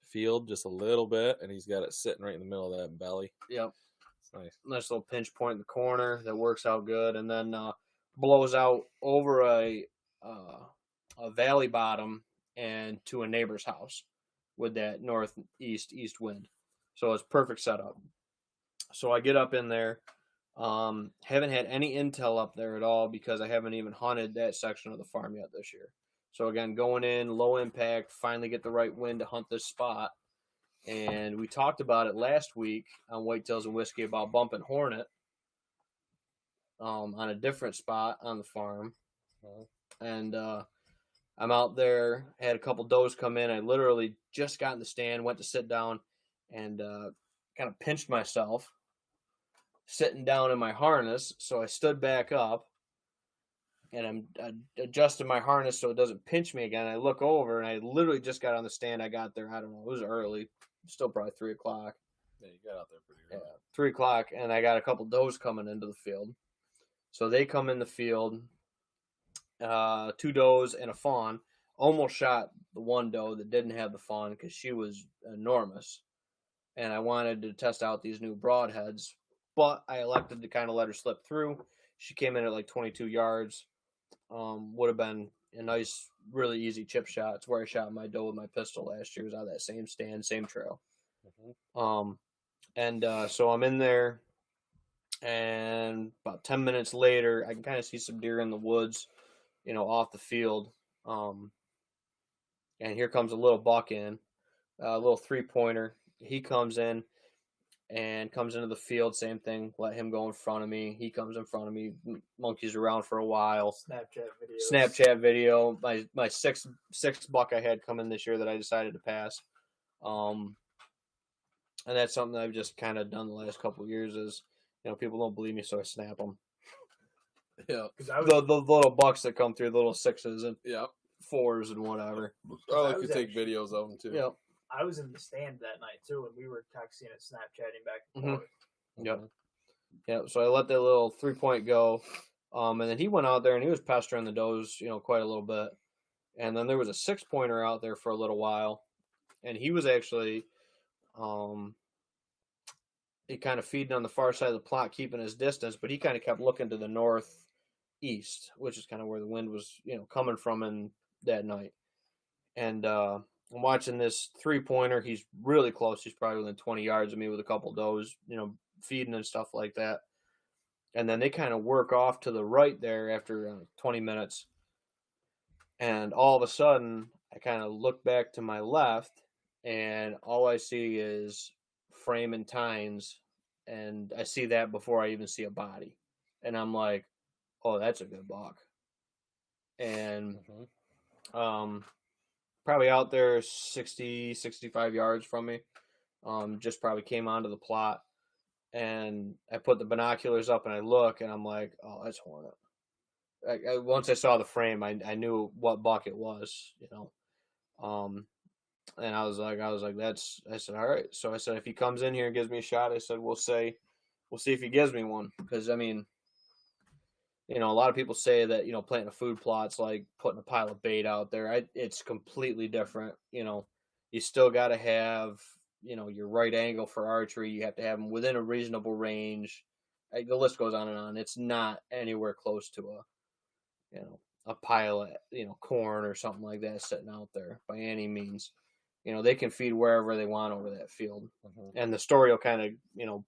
field just a little bit, and he's got it sitting right in the middle of that belly. Yep. It's nice. Nice little pinch point in the corner that works out good, and then blows out over a valley bottom and to a neighbor's house with that northeast east wind. So it's perfect setup. So I get up in there. Haven't had any intel up there at all because I haven't even hunted that section of the farm yet this year. So again, going in low impact, finally get the right wind to hunt this spot. And we talked about it last week on Whitetails and Whiskey about bumping hornet on a different spot on the farm. And I'm out there, had a couple does come in. I literally just got in the stand, went to sit down, and kind of pinched myself sitting down in my harness. So I stood back up, and I adjusted my harness so it doesn't pinch me again. I look over, and I literally just got on the stand. I got there, I don't know, it was early, still probably 3 o'clock. Yeah, you got out there pretty early. Yeah, 3 o'clock, and I got a couple does coming into the field. So they come in the field, 2 does and a fawn. Almost shot the one doe that didn't have the fawn because she was enormous. And I wanted to test out these new broadheads, but I elected to kind of let her slip through. She came in at like 22 yards. Would have been a nice, really easy chip shot. It's where I shot my doe with my pistol last year. It was out of that same stand, same trail. So I'm in there, and about 10 minutes later, I can kind of see some deer in the woods, off the field. And here comes a little buck in, a little 3-pointer. He comes in and comes into the field. Same thing. Let him go in front of me. He comes in front of me. Monkeys around for a while. Snapchat video. My sixth buck I had come in this year that I decided to pass. And that's something I've just kind of done the last couple of years. Is people don't believe me, so I snap them. Yeah, the little bucks that come through, the little 6s and 4s and whatever. I like to take videos of them too. Yeah. I was in the stand that night too, and we were texting and Snapchatting back and forth. Yep. Yeah. So I let that little 3-point go, and then he went out there and he was pestering the does, quite a little bit. And then there was a 6-pointer out there for a little while, and he was actually, he kind of feeding on the far side of the plot, keeping his distance, but he kind of kept looking to the northeast, which is kind of where the wind was, coming from in that night. And I'm watching this 3-pointer. He's really close. He's probably within 20 yards of me with a couple does, feeding and stuff like that. And then they kind of work off to the right there after 20 minutes. And all of a sudden, I kind of look back to my left, and all I see is frame and tines. And I see that before I even see a body. And I'm like, oh, that's a good buck. And probably out there 60, 65 yards from me. Just probably came onto the plot. And I put the binoculars up and I look, and I'm like, oh, that's hornet. Once I saw the frame, I knew what buck it was, and I was like, I said, all right. So I said, if he comes in here and gives me a shot, I said, we'll see if he gives me one. Because, I mean, a lot of people say that, planting a food plot's like putting a pile of bait out there. It's completely different. You still got to have, your right angle for archery. You have to have them within a reasonable range. The list goes on and on. It's not anywhere close to a pile of, corn or something like that sitting out there by any means. They can feed wherever they want over that field. And the story will kind of,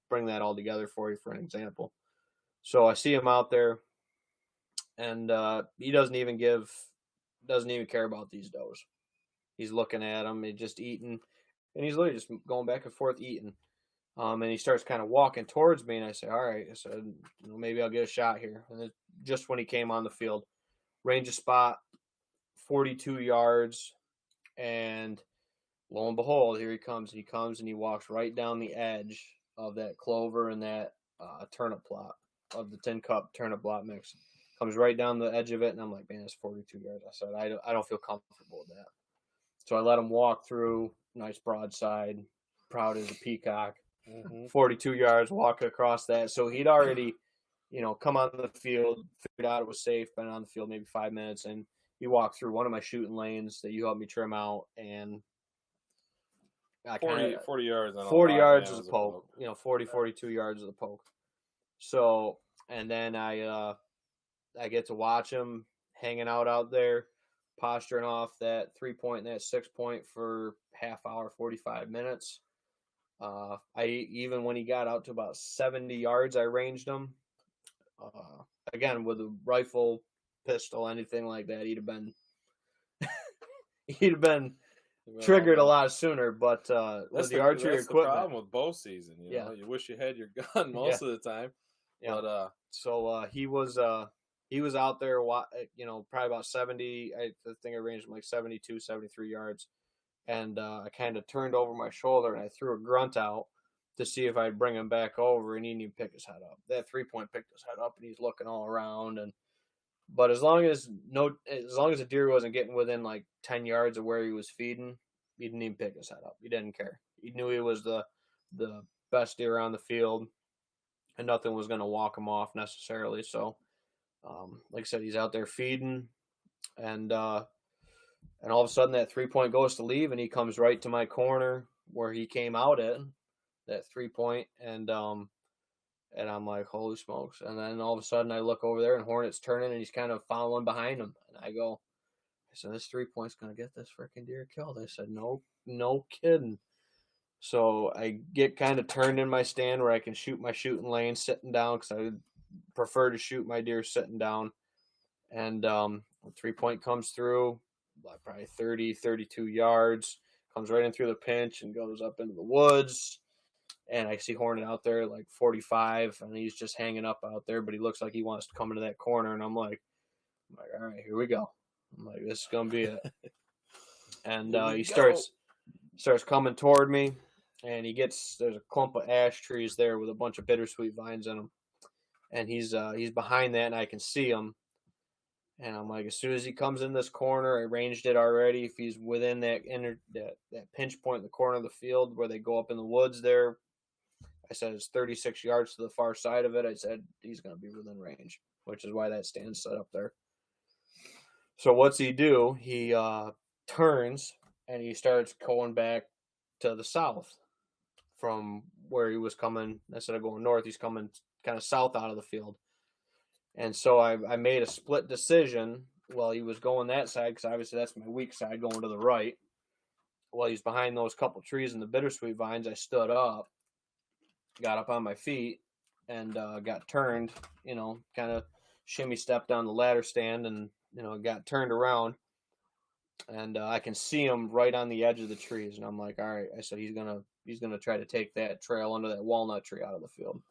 bring that all together for you for an example. So I see him out there, and he doesn't even care about these does. He's looking at them, he's just eating, and he's literally just going back and forth eating. And he starts kind of walking towards me, and I say, all right, I said, maybe I'll get a shot here. And just when he came on the field, range of spot, 42 yards, and lo and behold, here he comes. He comes and he walks right down the edge of that clover and that turnip plot, of the tin cup turnip plot mix. Comes right down the edge of it, and I'm like, man, it's 42 yards. I said, I don't feel comfortable with that. So I let him walk through, nice broadside, proud as a peacock. 42 yards, walk across that. So he'd already, come on the field, figured out it was safe, been on the field maybe 5 minutes, and he walked through one of my shooting lanes that you helped me trim out, and 40 yards. 40 yards is a poke. 42 yards is a poke. So, and then I get to watch him hanging out there, posturing off that 3-point and that 6-point for half hour, 45 minutes. Even when he got out to about 70 yards, I ranged him. Again, with a rifle, pistol, anything like that, he'd have been triggered a lot sooner. But with That's the archery that's equipment, the problem with bow season. You know, you wish you had your gun most of the time. Yeah. But so he was out there, probably about 70. I think I ranged him like 72, 73 yards, and I kind of turned over my shoulder and I threw a grunt out to see if I'd bring him back over, and he didn't even pick his head up. That 3-point picked his head up, and he's looking all around. But as long as the deer wasn't getting within like 10 yards of where he was feeding, he didn't even pick his head up. He didn't care. He knew he was the best deer on the field, and nothing was going to walk him off necessarily. So, like I said, he's out there feeding, and all of a sudden that 3-point goes to leave, and he comes right to my corner where he came out at that 3-point, and I'm like, holy smokes. And then all of a sudden I look over there and Hornet's turning and he's kind of following behind him. And I said, this 3-point's going to get this freaking deer killed. I said, no kidding. So I get kind of turned in my stand where I can shoot my shooting lane sitting down, because I would prefer to shoot my deer sitting down. And the 3-point comes through, probably 30, 32 yards, comes right in through the pinch and goes up into the woods. And I see Hornet out there like 45, and he's just hanging up out there, but he looks like he wants to come into that corner. And I'm like, all right, here we go. I'm like, this is going to be it. And he starts coming toward me, and there's a clump of ash trees there with a bunch of bittersweet vines in them. And he's behind that, and I can see him. And I'm like, as soon as he comes in this corner, I ranged it already. If he's within that pinch point in the corner of the field where they go up in the woods there, I said it's 36 yards to the far side of it. I said he's going to be within range, which is why that stand's set up there. So what's he do? He turns and he starts going back to the south from where he was coming. Instead of going north, he's coming kind of south out of the field. And so I made a split decision while he was going that side, because obviously that's my weak side, going to the right. While he's behind those couple trees and the bittersweet vines, I stood up, got up on my feet, and got turned, kind of shimmy stepped down the ladder stand, and, got turned around. And I can see him right on the edge of the trees. And I'm like, all right. I said, he's gonna try to take that trail under that walnut tree out of the field.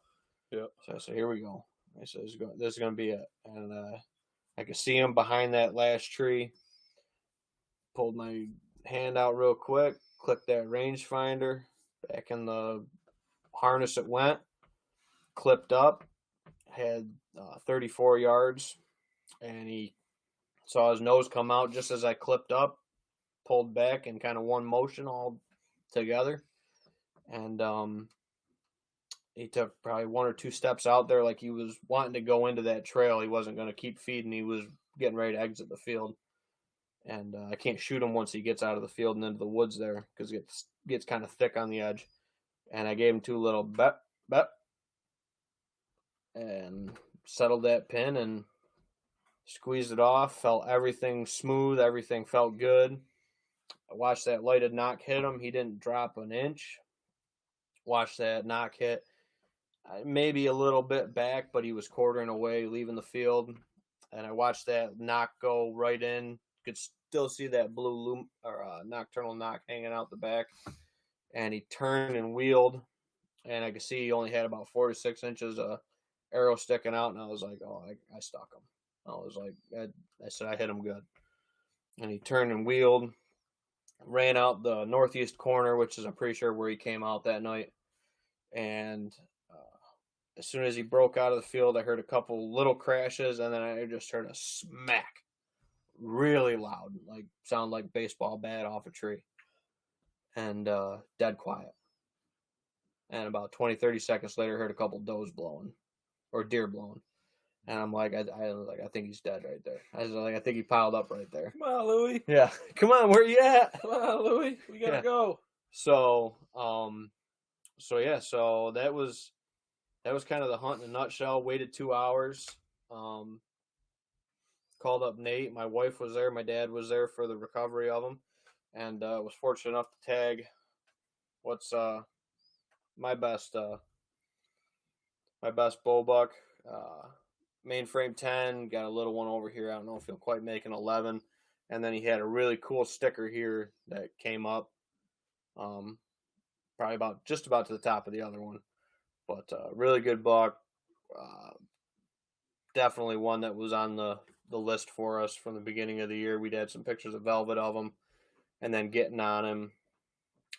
Yeah. So I said, here we go. I said, this is going to be it. And I could see him behind that last tree. Pulled my hand out real quick, clicked that rangefinder, back in the harness it went, clipped up, had 34 yards, and he saw his nose come out just as I clipped up, pulled back in kind of one motion all together. And he took probably 1 or 2 steps out there like he was wanting to go into that trail. He wasn't going to keep feeding. He was getting ready to exit the field. And I can't shoot him once he gets out of the field and into the woods there, because it gets kind of thick on the edge. And I gave him 2 little bep, and settled that pin and squeezed it off. Felt everything smooth. Everything felt good. I watched that lighted knock hit him. He didn't drop an inch. Watched that knock hit maybe a little bit back, but he was quartering away, leaving the field. And I watched that knock go right in. Could still see that blue nocturnal knock hanging out the back. And he turned and wheeled, and I could see he only had about 4 to 6 inches of arrow sticking out. And I was like, oh, I stuck him. I was like, I said I hit him good. And he turned and wheeled, ran out the northeast corner, which is I'm pretty sure where he came out that night. And as soon as he broke out of the field, I heard a couple little crashes, and then I just heard a smack, really loud, like sound like baseball bat off a tree, and dead quiet. And about 20, 30 seconds later, I heard a couple does blowing, or deer blowing. And I'm like, I think he's dead right there. I was like, I think he piled up right there. Come on, Louie. Yeah, come on, where you at? Come on, Louie. We gotta go. So that was kind of the hunt in a nutshell. Waited 2 hours. Called up Nate. My wife was there. My dad was there for the recovery of him, and was fortunate enough to tag what's my best bull buck. Mainframe 10. Got a little one over here. I don't know if he'll quite make an 11. And then he had a really cool sticker here that came up, probably just about to the top of the other one. But really good buck. Definitely one that was on the list for us from the beginning of the year. We'd had some pictures of velvet of him, and then getting on him.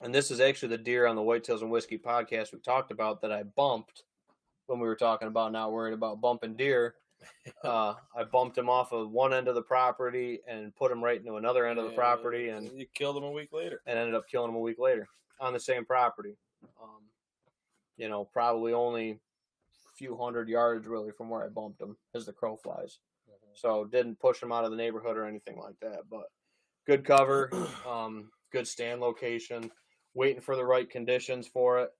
And this is actually the deer on the Whitetails and Whiskey podcast we talked about that I bumped when we were talking about not worried about bumping deer. I bumped him off of one end of the property and put him right into another end of the property, and you killed him a week later. And ended up killing him a week later on the same property. Probably only a few hundred yards really from where I bumped him as the crow flies. So didn't push him out of the neighborhood or anything like that. But good cover, good stand location, waiting for the right conditions for it,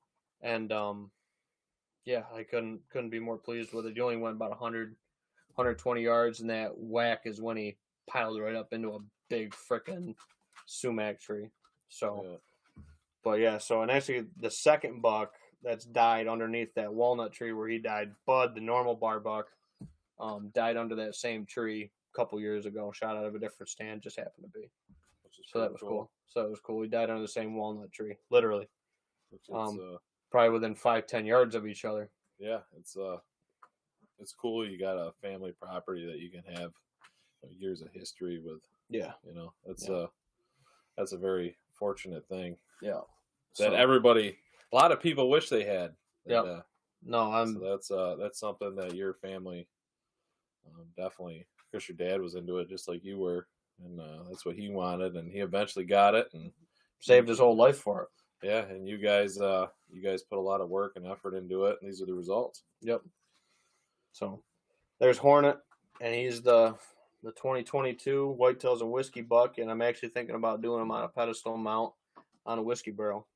and I couldn't be more pleased with it. He only went about 120 yards, and that whack is when he piled right up into a big frickin' sumac tree. So, and actually the second buck that's died underneath that walnut tree where he died, Bud, the normal bar buck, died under that same tree a couple years ago, shot out of a different stand, just happened to be. So that was cool. He died under the same walnut tree, literally. Probably within 5-10 yards of each other. Yeah, it's cool. You got a family property that you can have years of history with. Yeah, that's a very fortunate thing. Yeah, that everybody, a lot of people wish they had. Yeah, so that's something that your family definitely. Because your dad was into it just like you were, and that's what he wanted, and he eventually got it and saved his whole life for it. Yeah, and you guys put a lot of work and effort into it, and these are the results. Yep. So there's Hornet, and he's the 2022 Whitetails and Whiskey buck, and I'm actually thinking about doing him on a pedestal mount on a whiskey barrel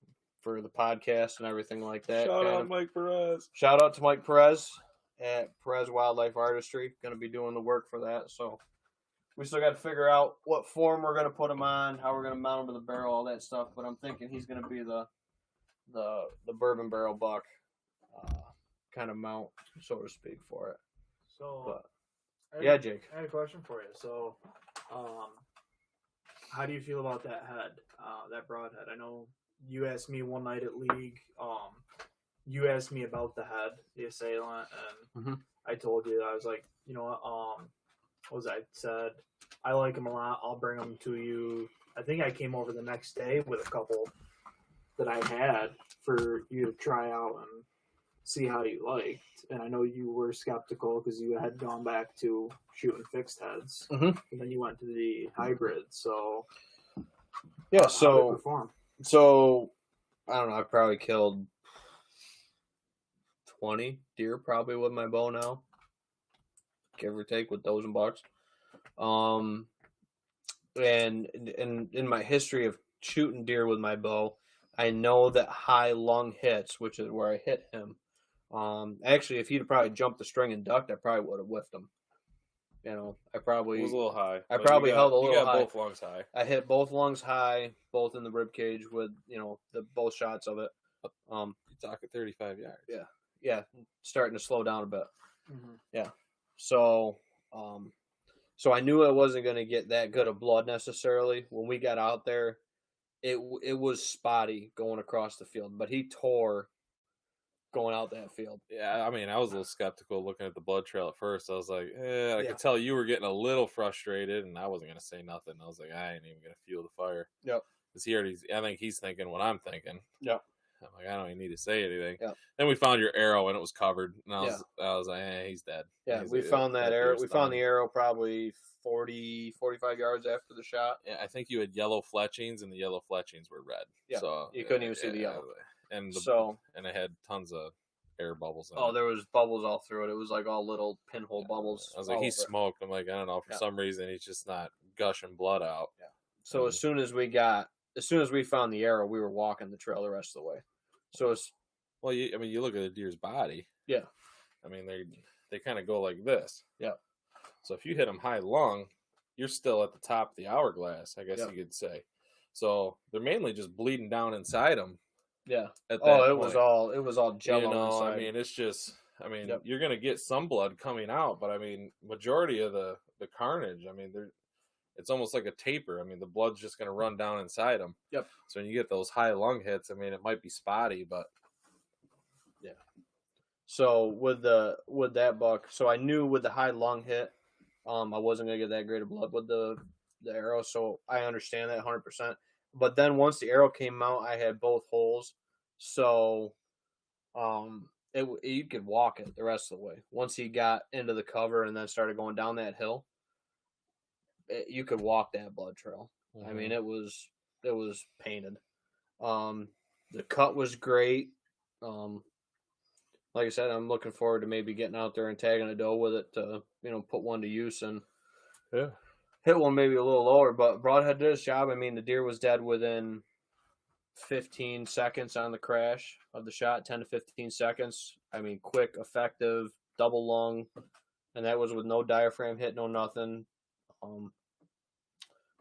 for the podcast and everything like that. Shout out Mike Perez. Shout out to Mike Perez at Perez Wildlife Artistry. Going to be doing the work for that. So we still got to figure out what form we're going to put him on, how we're going to mount him to the barrel, all that stuff. But I'm thinking he's going to be the bourbon barrel buck kind of mount, so to speak, for it. So, Jake. I had a question for you. So, how do you feel about that head, that broadhead? I know you asked me one night at League. You asked me about the head, the assailant, and I told you, I was like, you know what I said? I like him a lot. I'll bring him to you. I think I came over the next day with a couple that I had for you to try out and see how you liked. And I know you were skeptical because you had gone back to shooting fixed heads, and then you went to the hybrid. So yeah, so I don't know. I probably killed 20 deer probably with my bow now, give or take, with those and bucks. And in my history of shooting deer with my bow, I know that high lung hits, which is where I hit him. Actually, if he'd probably jumped the string and ducked, I probably would have whiffed him. It was a little high. I probably held a little high. You got both lungs high. I hit both lungs high, both in the rib cage with both shots of it. You're talking 35 yards. Yeah, starting to slow down a bit. Yeah, so I knew I wasn't going to get that good of blood necessarily. When we got out there, it was spotty going across the field, but he tore going out that field. Yeah, I mean, I was a little skeptical looking at the blood trail at first. I was like, I could tell you were getting a little frustrated, and I wasn't going to say nothing. I was like, I ain't even going to feel the fire. Yep. Because I think he's thinking what I'm thinking. Yep. I'm like, I don't even need to say anything. Yep. Then we found your arrow, and it was covered. And I was like, he's dead. Yeah, we found that arrow. We found the arrow probably 40, 45 yards after the shot. Yeah, I think you had yellow fletchings, and the yellow fletchings were red. Yeah, so you couldn't even see the yellow. And it had tons of air bubbles in it. There was bubbles all through it. It was like all little pinhole bubbles. I was like, he smoked. I'm like, I don't know, for some reason he's just not gushing blood out. Yeah. So as soon as we found the arrow, we were walking the trail the rest of the way. So it's you look at a deer's body. Yeah. I mean, they kind of go like this. Yeah. So if you hit them high lung, you're still at the top of the hourglass, I guess you could say. So they're mainly just bleeding down inside them. Yeah. At that it was all jello inside. I mean, it's just, you're going to get some blood coming out, but I mean, majority of the carnage, I mean, it's almost like a taper. I mean, the blood's just going to run down inside them. Yep. So when you get those high lung hits, I mean, it might be spotty, but yeah. So with that buck, so I knew with the high lung hit, I wasn't gonna get that great of blood with the arrow. So I understand that 100%. But then once the arrow came out, I had both holes, so you could walk it the rest of the way. Once he got into the cover and then started going down that hill, you could walk that blood trail. I mean, it was painted. The cut was great. Like I said, I'm looking forward to maybe getting out there and tagging a doe with it to, put one to use and hit one maybe a little lower. But Broadhead did his job. I mean, the deer was dead within 15 seconds on the crash of the shot, 10 to 15 seconds. I mean, quick, effective, double lung, and that was with no diaphragm hit, no nothing.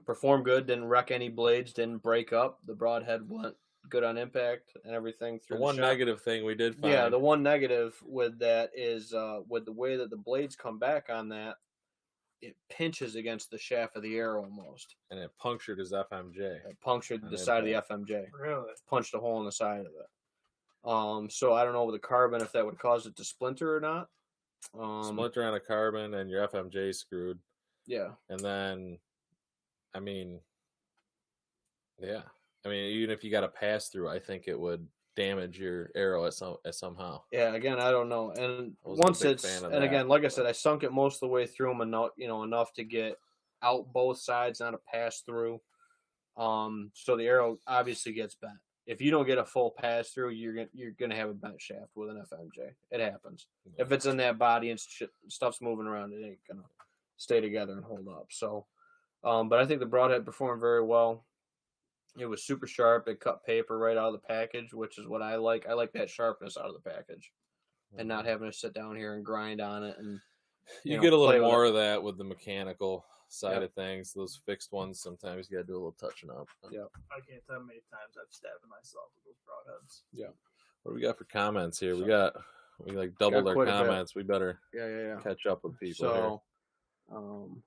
Performed good, didn't wreck any blades, didn't break up. The Broadhead went good on impact and everything through the one negative thing we did find. Yeah, the one negative with that is with the way that the blades come back on that, it pinches against the shaft of the arrow almost. And it punctured his FMJ. It punctured the side of the FMJ. Really? Punched a hole in the side of it. So I don't know with the carbon if that would cause it to splinter or not. Splinter on a carbon and your FMJ screwed. Yeah. And then, I mean, yeah. I mean, even if you got a pass through, I think it would damage your arrow somehow. Yeah, again, I don't know. And once again, like I said, I sunk it most of the way through them enough to get out both sides, not a pass through. So the arrow obviously gets bent. If you don't get a full pass through, you're gonna have a bent shaft with an FMJ. It happens. Yeah. If it's in that body and stuff's moving around, it ain't gonna stay together and hold up. So, but I think the Broadhead performed very well. It was super sharp. It cut paper right out of the package, which is what I like. I like that sharpness out of the package, and not having to sit down here and grind on it. And you get a little more of that with the mechanical side of things. Those fixed ones, sometimes you got to do a little touching up. Yeah, I can't tell how many times I've stabbed myself with those broadheads. Yeah. What do we got for comments here? We like doubled our comments. We better catch up with people. So,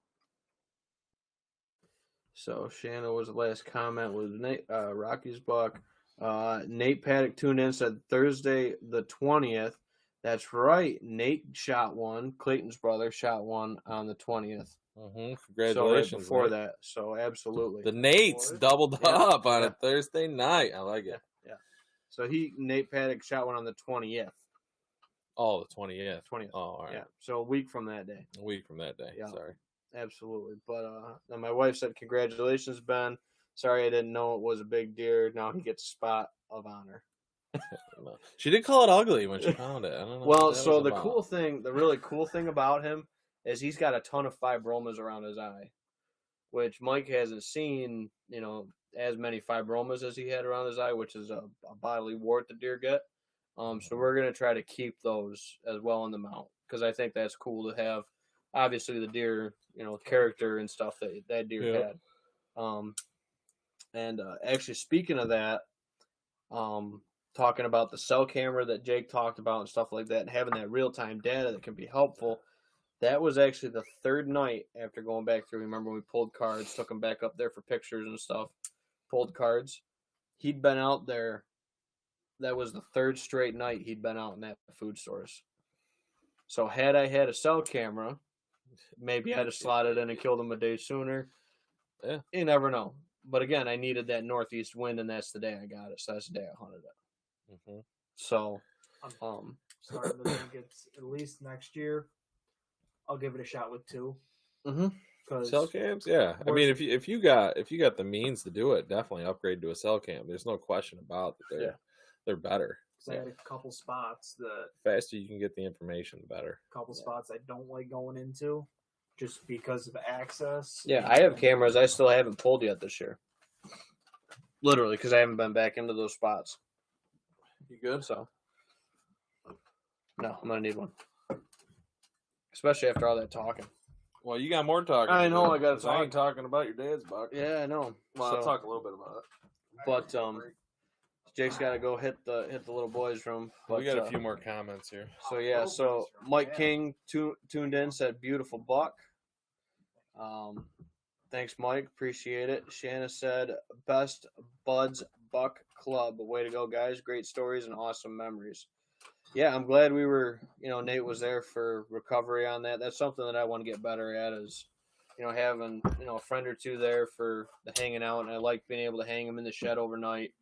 So Shanna was the last comment with Nate, Rocky's buck. Nate Paddock tuned in, said Thursday the 20th. That's right. Nate shot one. Clayton's brother shot one on the 20th. Congratulations. So right before that. So absolutely. The Nates doubled up on a Thursday night. I like it. Yeah. So Nate Paddock shot one on the 20th. Oh, the 20th. 20th. Oh, all right. Yeah. So a week from that day. Yeah. Sorry. Absolutely. But then my wife said, congratulations, Ben. Sorry I didn't know it was a big deer. Now he gets a spot of honor. She did call it ugly when she found it. I don't know. Well, so the really cool thing about him is he's got a ton of fibromas around his eye, which Mike hasn't seen, as many fibromas as he had around his eye, which is a bodily wart the deer get. So we're going to try to keep those as well in the mount because I think that's cool to have. Obviously, the deer, character and stuff that deer had. And actually, speaking of that, talking about the cell camera that Jake talked about and stuff like that, and having that real-time data that can be helpful, that was actually the third night after going back through. Remember when we pulled cards, took them back up there for pictures and stuff, pulled cards. He'd been out there. That was the third straight night he'd been out in that food source. So had I had a cell camera, maybe I'd have slotted in and killed him a day sooner. Yeah. You never know. But again, I needed that northeast wind, and that's the day I got it. So that's the day I hunted it. So, I'm starting to think it's at least next year. I'll give it a shot with two. Cell cams, yeah. I mean, if you got the means to do it, definitely upgrade to a cell cam. There's no question about it. They're better. I had a couple spots that faster you can get the information, the better. Spots I don't like going into, just because of access. Yeah, I have cameras I still haven't pulled yet this year. Literally, because I haven't been back into those spots. You good? So, no, I'm gonna need one, especially after all that talking. Well, you got more talking. I know. I got to talk. I ain't talking about your dad's buck. Yeah, I know. Well, I'll talk a little bit about it. But Jake's got to go hit the little boys' room. But, we got a few more comments here. So Mike King tuned in, said beautiful buck. Thanks, Mike. Appreciate it. Shanna said, best Buds Buck Club. Way to go, guys. Great stories and awesome memories. Yeah, I'm glad we were, Nate was there for recovery on that. That's something that I want to get better at is, having, a friend or two there for the hanging out. And I like being able to hang them in the shed overnight,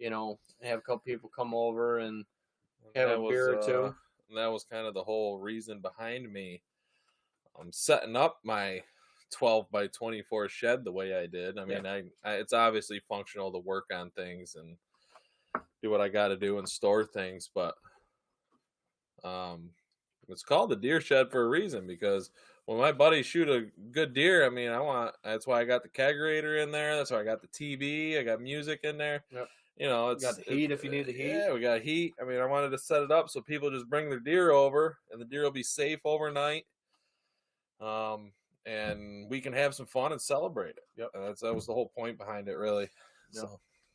have a couple people come over and have a beer or two. And that was kind of the whole reason behind me setting up my 12 by 24 shed the way I did. I mean, it's obviously functional to work on things and do what I got to do and store things, but it's called the deer shed for a reason, because when my buddies shoot a good deer, I mean, that's why I got the kegerator in there. That's why I got the TV. I got music in there. Yep. It's got the heat if you need the heat. Yeah, we got heat. I mean, I wanted to set it up so people just bring their deer over and the deer will be safe overnight. And we can have some fun and celebrate it. Yep. And that was the whole point behind it, really. Yep.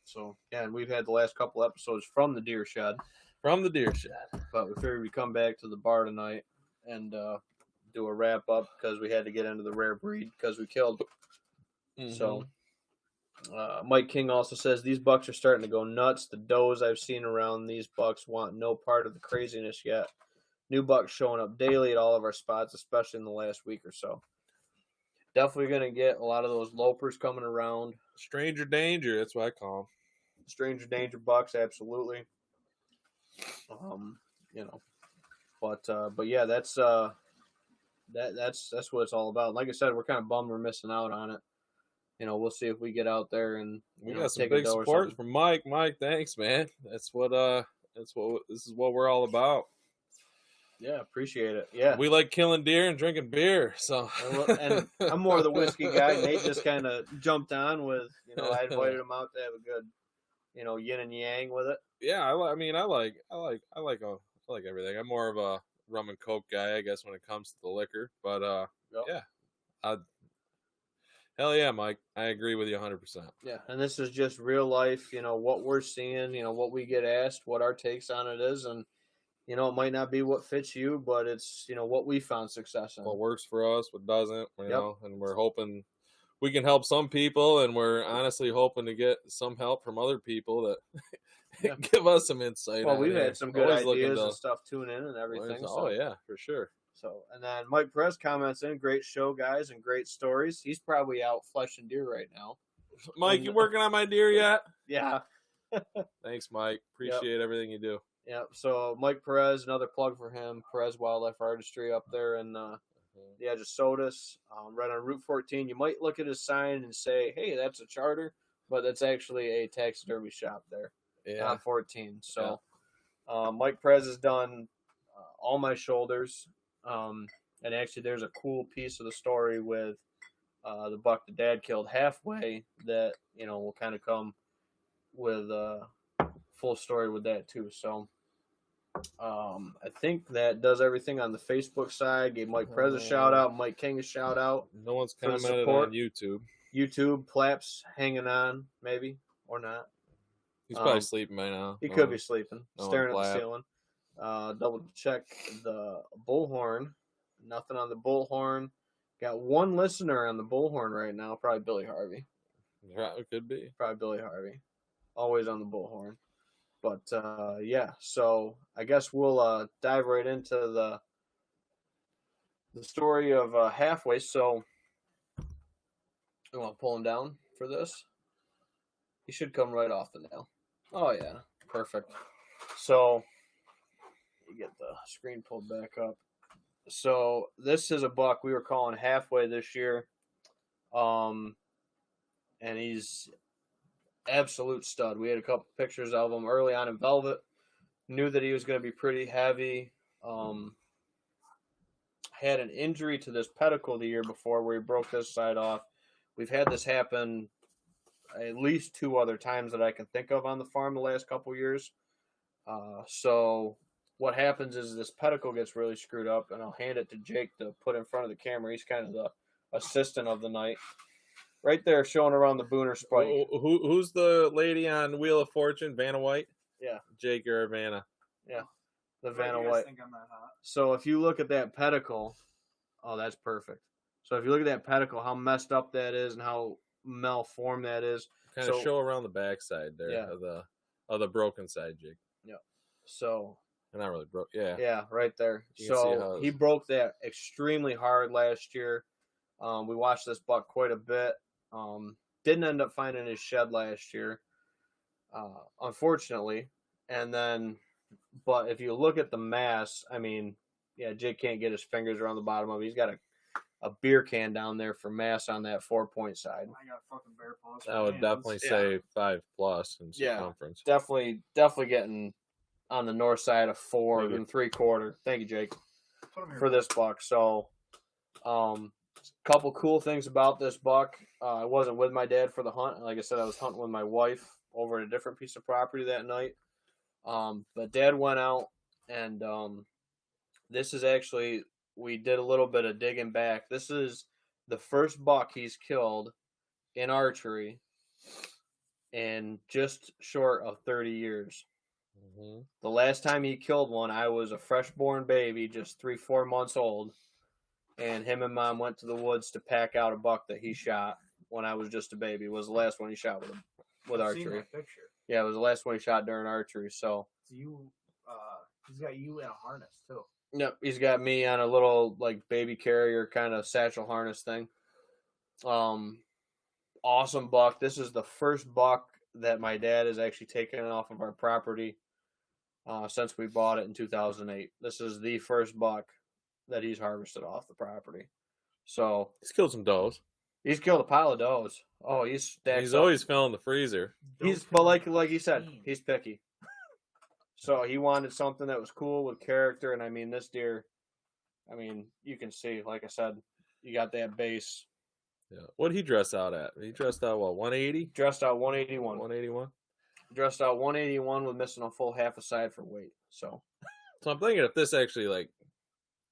So, yeah, and we've had the last couple episodes from the deer shed. From the deer shed. But we figured we'd come back to the bar tonight and do a wrap up because we had to get into the rare breed because we killed. Mm-hmm. So, Mike King also says, these bucks are starting to go nuts. The does I've seen around these bucks want no part of the craziness yet. New bucks showing up daily at all of our spots, especially in the last week or so. Definitely going to get a lot of those lopers coming around. Stranger danger, that's what I call them. Stranger danger bucks, absolutely. But yeah, that's what it's all about. Like I said, we're kind of bummed we're missing out on it. We'll see if we get out there and we got some big support from Mike. Mike, thanks, man. This is what we're all about. Yeah, appreciate it. Yeah, we like killing deer and drinking beer. So, and I'm more of the whiskey guy. Nate just kind of jumped on with, I invited him out to have a good, yin and yang with it. Yeah, I like everything. I'm more of a rum and coke guy, I guess, when it comes to the liquor. But yeah, hell yeah, Mike. I agree with you 100%. Yeah, and this is just real life. What we're seeing. What we get asked, what our takes on it is, and. It might not be what fits you, but it's, what we found success in. What works for us, what doesn't, and we're hoping we can help some people, and we're honestly hoping to get some help from other people that give us some insight. Well, we've had some good ideas and stuff tune in and everything. Oh, yeah, for sure. So, and then Mike Perez comments in, great show, guys, and great stories. He's probably out fleshing deer right now. Mike, you working on my deer yet? Yeah. Thanks, Mike. Appreciate everything you do. Yeah, so Mike Perez, another plug for him, Perez Wildlife Artistry up there in the edge of Sodas, right on Route 14. You might look at his sign and say, hey, that's a charter, but that's actually a taxidermy shop there on 14. So Mike Perez has done all my shoulders, and actually there's a cool piece of the story with the buck that Dad killed halfway that, will kind of come with full story with that too. So I think that does everything on the Facebook side. Gave Mike Perez a shout out, Mike King a shout out. No one's commented on YouTube. Plaps hanging on, maybe or not. He's probably sleeping by now. He could be sleeping, staring at the ceiling. Double check the bullhorn. Nothing on the bullhorn. Got one listener on the bullhorn right now. Probably Billy Harvey. Yeah, it could be. Probably Billy Harvey. Always on the bullhorn. But, yeah, so I guess we'll dive right into the story of Halfway. So, you want to pull him down for this? He should come right off the nail. Oh, yeah. Perfect. So, you get the screen pulled back up. So, this is a buck we were calling Halfway this year. And he's absolute stud. We had a couple pictures of him early on in Velvet. Knew that he was going to be pretty heavy. Had an injury to this pedicle the year before where he broke this side off. We've had this happen at least 2 other times that I can think of on the farm the last couple years. So what happens is this pedicle gets really screwed up, and I'll hand it to Jake to put in front of the camera. He's kind of the assistant of the night. Right there, showing around the Booner Spike. Who's the lady on Wheel of Fortune? Vanna White? Yeah. Jake or Vanna? Yeah. The Vanna White. Think I'm that hot? So if you look at that pedicle, oh, that's perfect. So if you look at that pedicle, how messed up that is and how malformed that is. Kind of So- show around the backside there Yeah. of the broken side, Jake. So Not really broke. Yeah. yeah, right there. You can see how So it's- he broke that extremely hard last year. We watched this buck quite a bit. Didn't end up finding his shed last year, unfortunately. And then, but if you look at the mass, I mean, yeah, Jake can't get his fingers around the bottom of it. He's got a beer can down there for mass on that 4-point side. I got fucking bear paws. I would definitely say 5+ in Yeah. circumference. Definitely getting on the north side of 4 Maybe. and 3/4. Thank you, Jake, Put 'em here, for this buck. So, couple cool things about this buck. I wasn't with my dad for the hunt. Like I said, I was hunting with my wife over at a different piece of property that night. But Dad went out, and this is actually, we did a little bit of digging back. This is the first buck he's killed in archery in just short of 30 years. Mm-hmm. The last time he killed one, I was a fresh-born baby, just 3-4 months old, and him and Mom went to the woods to pack out a buck that he shot when I was just a baby. It was the last one he shot with I've seen archery. that picture. Yeah, it was the last one he shot during archery. So, So he's got you in a harness too. yep, he's got me on a little like baby carrier kind of satchel harness thing. Awesome buck. This is the first buck that my dad has actually taken off of our property since we bought it in 2008. This is the first buck that he's harvested off the property. So He's killed some does. he's killed a pile of does. Oh, he's stacked He's up. always filling the freezer. But like you said, he's picky. So he wanted something that was cool with character, and I mean this deer. I mean, you can see, like I said, you got that base. Yeah. What did he dress out at? He dressed out what, 180? Dressed out 181. 181. Dressed out 181 with missing a full half a side for weight. So So I'm thinking if this actually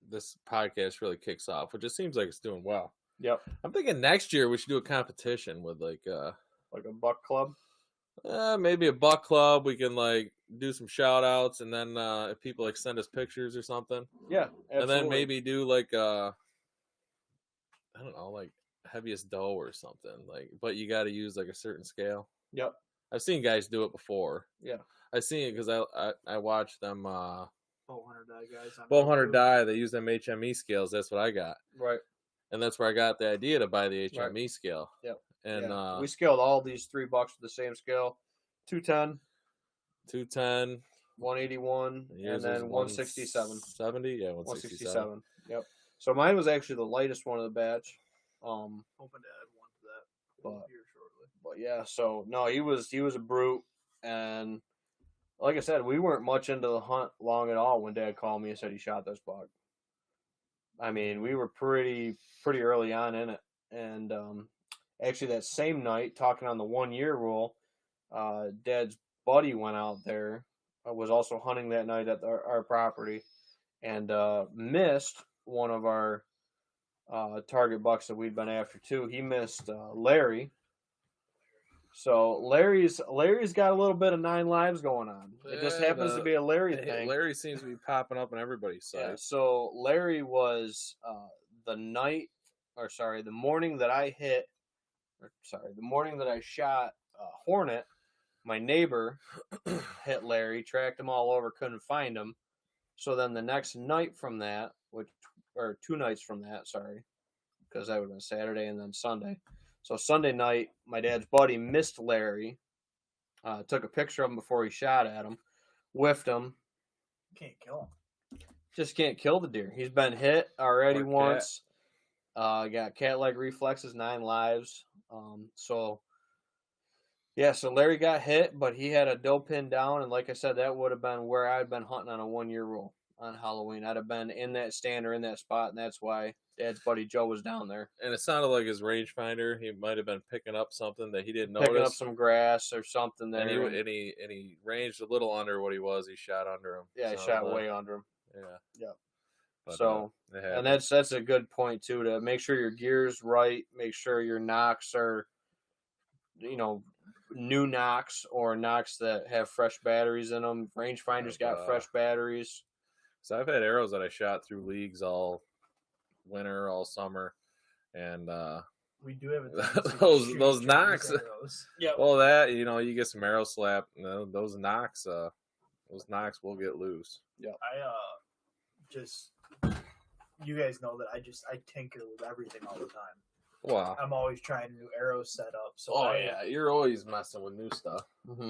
this podcast really kicks off, which it seems like it's doing well. yep, I'm thinking next year we should do a competition with like a buck club. maybe a buck club. We can do some shout outs, and then if people send us pictures or something, Yeah, absolutely. and then maybe do I don't know, heaviest doe or something. But you got to use a certain scale. Yep. I've seen guys do it before. Yeah. I've seen it because I watched them. Bow hunter die guys. on Bow hunter YouTube. die. They use them HME scales. That's what I got, Right. and that's where I got the idea to buy the HME scale. Yep. And Yeah. We scaled all these 3 bucks with the same scale: 210, 210, 181, yours and is then 167. 70, yeah, 167. 167. Yep. So mine was actually the lightest one of the batch. Hoping to add one to that But- here shortly. But yeah, so no, he was a brute, and like I said, we weren't much into the hunt long at all when Dad called me and said he shot this buck. I mean, we were pretty early on in it, and actually that same night, talking on the 1-year rule, Dad's buddy went out there, was also hunting that night at our property, and missed one of our target bucks that we'd been after too. He missed Larry. So Larry's got a little bit of 9 lives going on. It just Yeah, happens to be a Larry thing. Larry seems to be popping up in everybody's Yeah, sight. so Larry was the morning that I shot Hornet. My neighbor hit Larry, tracked him all over, couldn't find him. So then the next night from that, 2 nights from that, sorry, because that would have been Saturday and then Sunday. So Sunday night, my dad's buddy missed Larry, took a picture of him before he shot at him, whiffed him. Can't kill him. Just can't kill the deer. He's been hit already Poor cat. once. Got cat-like reflexes, 9 lives. So Larry got hit, but he had a doe pinned down, and like I said, that would have been where I'd been hunting on a 1-year rule on Halloween. I'd have been in that stand or in that spot, and that's why Dad's buddy Joe was down there. And it sounded like his rangefinder, he might have been picking up something that he didn't Picking up notice. some grass or something there. and he ranged a little under what he was. He shot under him. Yeah, he So, shot way under him. Yeah. Yep. But, So, it and happened. that's a good point too, to make sure your gear's right, make sure your knocks are, new knocks or knocks that have fresh batteries in them. Rangefinder's got fresh batteries. So I've had arrows that I shot through leagues all winter, all summer, and We do have a tendency to those shoot those each other's knocks. arrows. Yep. Well, that you get some arrow slap. Those knocks will get loose. I just you guys know that I tinker with everything all the time. Wow. I'm always trying new arrows set up. So Oh yeah, you're always messing with new stuff.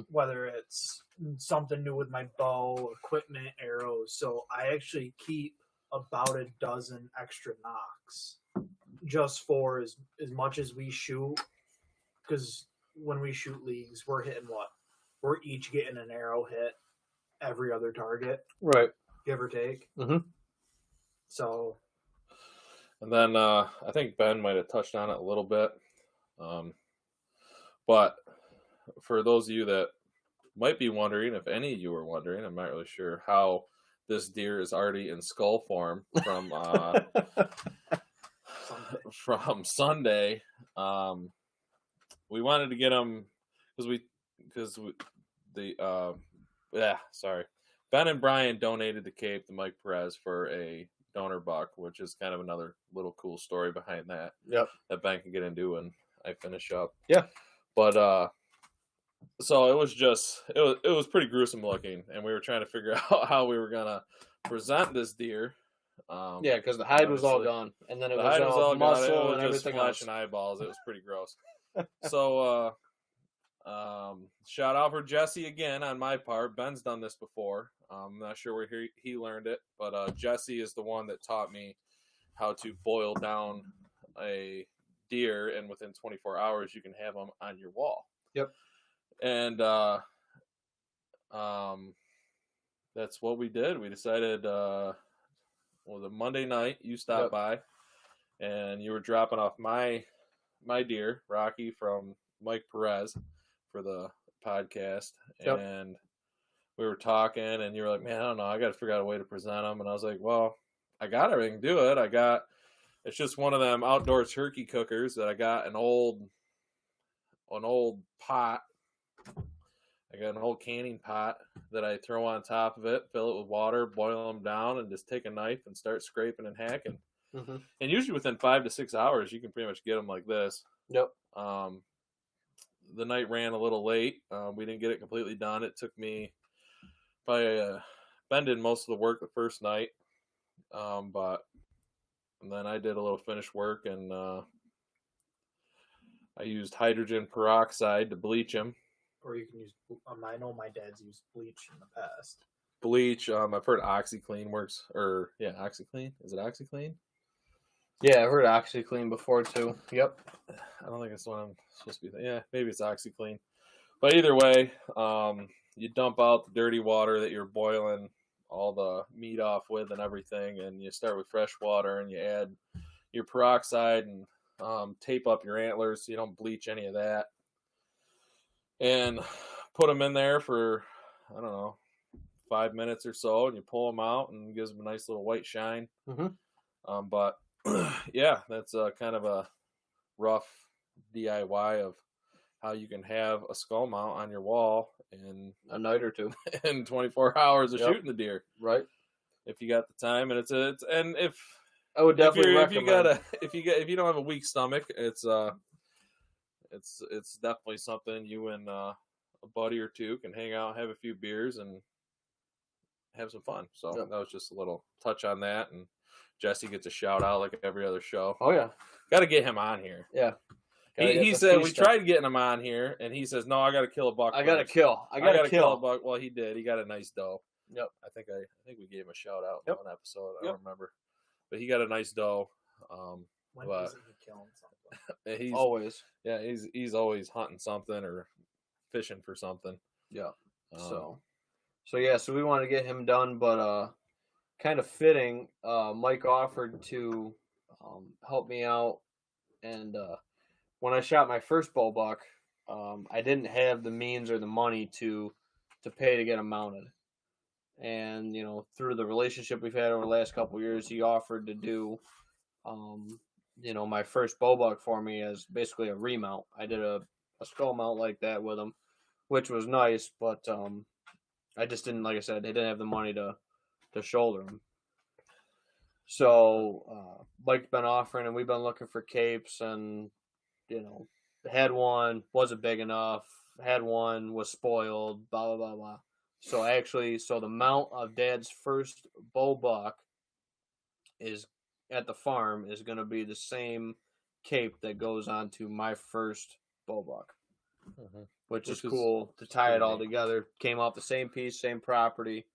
whether it's something new with my bow, equipment, arrows. So I actually keep about a dozen extra knocks just for as much as we shoot. Because when we shoot leagues, we're hitting what? We're each getting an arrow hit every other target, Right. give or take. Mhm. So And then I think Ben might have touched on it a little bit. But for those of you that might be wondering, if any of you are wondering, I'm not really sure how this deer is already in skull form from from Sunday. We wanted to get him Ben and Brian donated the Cape to Mike Perez for a donor buck, which is kind of another little cool story behind that. Yep. That Ben can get into when I finish up. Yeah. But so it was pretty gruesome looking, and we were trying to figure out how we were gonna present this deer. Yeah, because the hide was all obviously, gone, and then it the was hide was all all muscle gone. It was and just everything flesh else. and eyeballs. It was pretty gross. So shout out for Jesse again on my part. Ben's done this before. I'm not sure where he learned it, but Jesse is the one that taught me how to boil down a deer, and within 24 hours you can have them on your wall. Yep. And that's what we did. We decided was a Monday night. You stopped by, and you were dropping off my deer, Rocky, from Mike Perez for the podcast. Yep. And we were talking, and you were like, man, I don't know. I got to figure out a way to present them. And I was like, well, I got everything to do it. It's just one of them outdoor turkey cookers that I got an old pot. I got an old canning pot that I throw on top of it, fill it with water, boil them down, and just take a knife and start scraping and hacking. Mm-hmm. And usually within 5 to 6 hours, you can pretty much get them like this. Yep. The night ran a little late. We didn't get it completely done. It took me probably Ben did most of the work the first night, and then I did a little finish work, and I used hydrogen peroxide to bleach them. or you can use. I know my dad's used bleach in the past. Bleach. I've heard OxyClean works, or OxyClean. Is it OxyClean? Yeah, I've heard OxyClean before too. Yep. I don't think it's what I'm supposed to be. Yeah, maybe it's OxyClean. But either way, you dump out the dirty water that you're boiling all the meat off with and everything, and you start with fresh water, and you add your peroxide and tape up your antlers so you don't bleach any of that, and put them in there for, I don't know, 5 minutes or so, and you pull them out, and it gives them a nice little white shine. Mm-hmm. But yeah, that's kind of a rough DIY of how you can have a skull mount on your wall in a night or two, in 24 hours of Yep. shooting the deer. Right. If you got the time, and if I would definitely recommend. if you don't have a weak stomach, it's definitely something you and a buddy or two can hang out, have a few beers, and have some fun. So Yep. that was just a little touch on that, and Jesse gets a shout out like every other show. Oh yeah. Got to get him on here. Yeah. Gotta He get the said we feast up. tried getting him on here, and he says, "No, I got to kill a buck. I gotta first." kill. I gotta kill a kill. buck. Well, he did. He got a nice doe. Yep. I think we gave him a shout out in Yep. one episode. I Yep. don't remember, but he got a nice doe. When But- isn't he killing something? He's Always. yeah, he's always hunting something or fishing for something. Yeah. Um, So we want to get him done, but kind of fitting. Mike offered to help me out, and when I shot my first bull buck, I didn't have the means or the money to pay to get him mounted. And through the relationship we've had over the last couple of years, he offered to do, my first bull buck for me as basically a remount. I did a skull mount like that with him, which was nice, but I just didn't, like I said, they didn't have the money to shoulder him. So Mike's been offering, and we've been looking for capes, and had one, wasn't big enough. Had one, was spoiled. Blah blah blah blah. So the mount of Dad's first bull buck is at the farm is going to be the same cape that goes on to my first bull buck, which is cool to tie it all together. Came off the same piece, same property,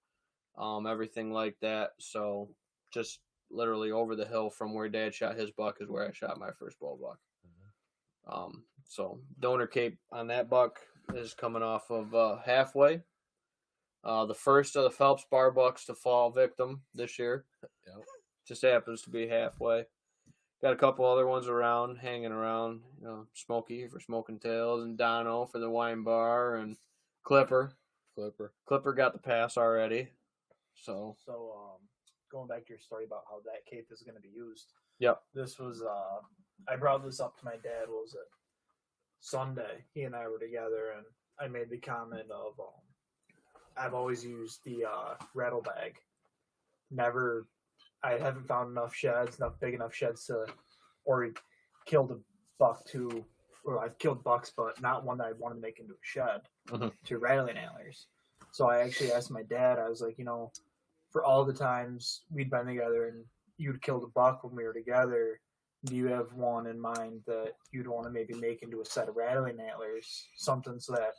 everything like that. So just literally over the hill from where Dad shot his buck is where I shot my first bull buck. So donor cape on that buck is coming off of halfway. The first of the Phelps bar bucks to fall victim this year. Yep. Just happens to be halfway. Got a couple other ones around, hanging around. Smokey for Smoking Tails, and Dono for the wine bar, and Clipper got the pass already. So going back to your story about how that cape is going to be used. Yep. This was I brought this up to my dad. What was it? Sunday. He and I were together, and I made the comment of I've always used the rattle bag. I haven't found enough big enough sheds or killed a buck or I've killed bucks, but not one that I wanted to make into a shed to rattling antlers. So I actually asked my dad, I was like, for all the times we'd been together and you'd killed a buck when we were together, do you have one in mind that you'd want to maybe make into a set of rattling antlers? Something so that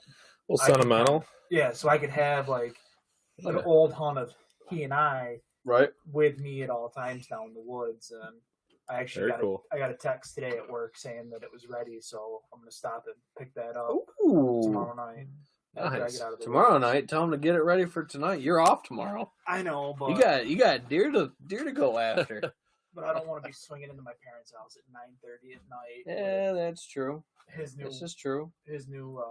sentimental. So I could have like an old hunt of he and I with me at all times now in the woods. And I actually got a text today at work saying that it was ready, so I'm gonna stop and pick that up tomorrow night. Nice. Tomorrow night, tell them to get it ready for tonight. You're off tomorrow. I know, but you got deer to go after. But I don't want to be swinging into my parents' house at 9:30 at night. Yeah, that's true. This is true. His new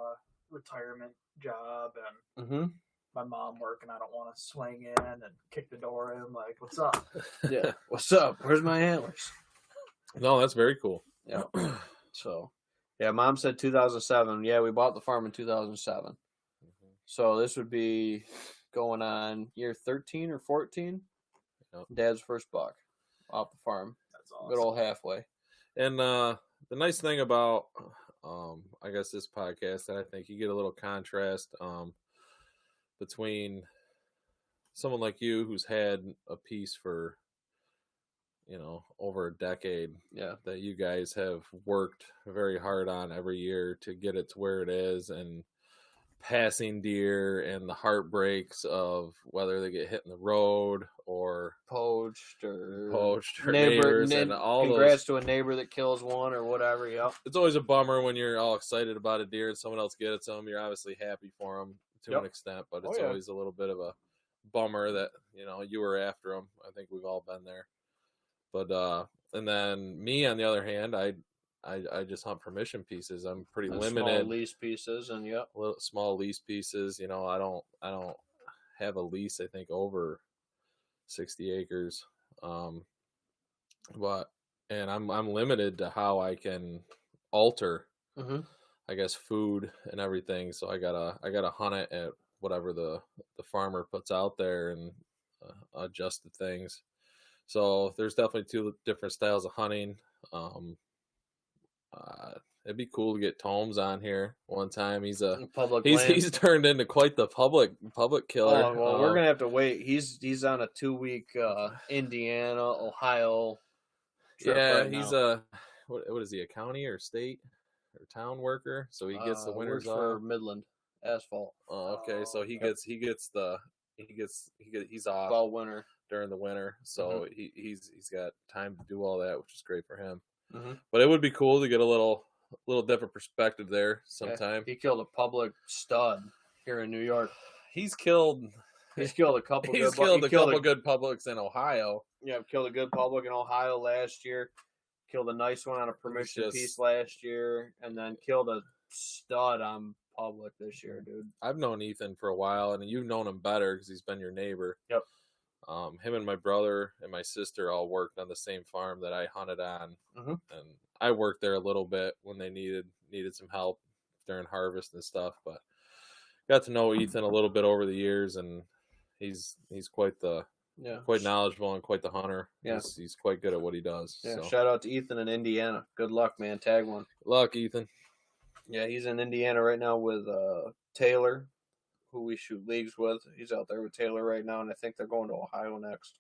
retirement job, and my mom working. I don't want to swing in and kick the door in like, "What's up?" Yeah, what's up? Where's my antlers? No, that's very cool. Yeah. So, yeah, Mom said 2007. Yeah, we bought the farm in 2007. So this would be going on year 13 or 14. Yep. Dad's first buck off the farm. That's awesome. Good old halfway. And the nice thing about I guess this podcast, that I think you get a little contrast between someone like you who's had a piece for over a decade, that you guys have worked very hard on every year to get it to where it is, and passing deer and the heartbreaks of whether they get hit in the road or poached or neighbors and all congrats to a neighbor that kills one or whatever. It's always a bummer when you're all excited about a deer and someone else gets them. You're obviously happy for them to an extent, but it's always a little bit of a bummer that you were after them. I think we've all been there. But and then me, on the other hand, I just hunt permission pieces. I'm pretty limited. Small lease pieces and little small lease pieces. I don't have a lease. I think over 60 acres. But I'm limited to how I can alter, I guess, food and everything. So I gotta hunt it at whatever the farmer puts out there and adjust the things. So there's definitely two different styles of hunting. It'd be cool to get Tomes on here one time. He's turned into quite the public killer. Oh, well, we're gonna have to wait. He's on a 2-week Indiana, Ohio trip. Yeah, he's what is he, a county or state or town worker? So he gets the winters for off. Midland Asphalt. Oh, okay. So he's off all winter during the winter. So he's got time to do all that, which is great for him. Mm-hmm. But it would be cool to get a little different perspective there sometime. Yeah, he killed a public stud here in New York. He's killed a couple. Good publics in Ohio. Yeah, killed a good public in Ohio last year. Killed a nice one on a permission piece last year, and then killed a stud on public this year, dude. I've known Ethan for a while, and you've known him better because he's been your neighbor. Yep. Him and my brother and my sister all worked on the same farm that I hunted on, and I worked there a little bit when they needed some help during harvest and stuff. But got to know Ethan a little bit over the years, and he's quite the Yeah. quite knowledgeable and quite the hunter. Yeah. He's quite good at what he does. Yeah. So. Shout out to Ethan in Indiana. Good luck, man. Tag one. Luck, Ethan. Yeah, he's in Indiana right now with Taylor, who we shoot leagues with. He's out there with Taylor right now, and I think they're going to Ohio next.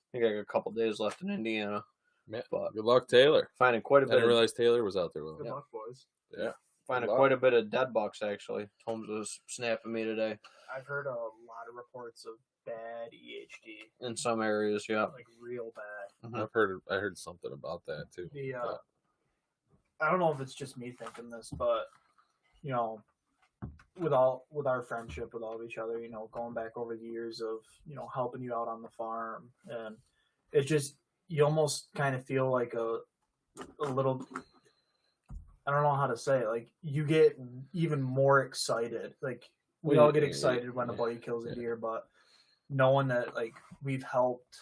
I think I got a couple days left in Indiana. Man, but good luck, Taylor. Finding quite a I bit. didn't realize Taylor was out there with him. Good luck, boys. Yeah. Finding quite a bit of dead bucks, actually. Holmes was snapping me today. I've heard a lot of reports of bad EHD In some areas, yeah. like real bad. Mhm. I heard something about that too. The I don't know if it's just me thinking this, but you know, with our friendship with all of each other, you know, going back over the years of, you know, helping you out on the farm, and it just, you almost kind of feel like a little, I don't know how to say it, like you get even more excited. Like we all get excited when a buddy kills a deer, but knowing that like we've helped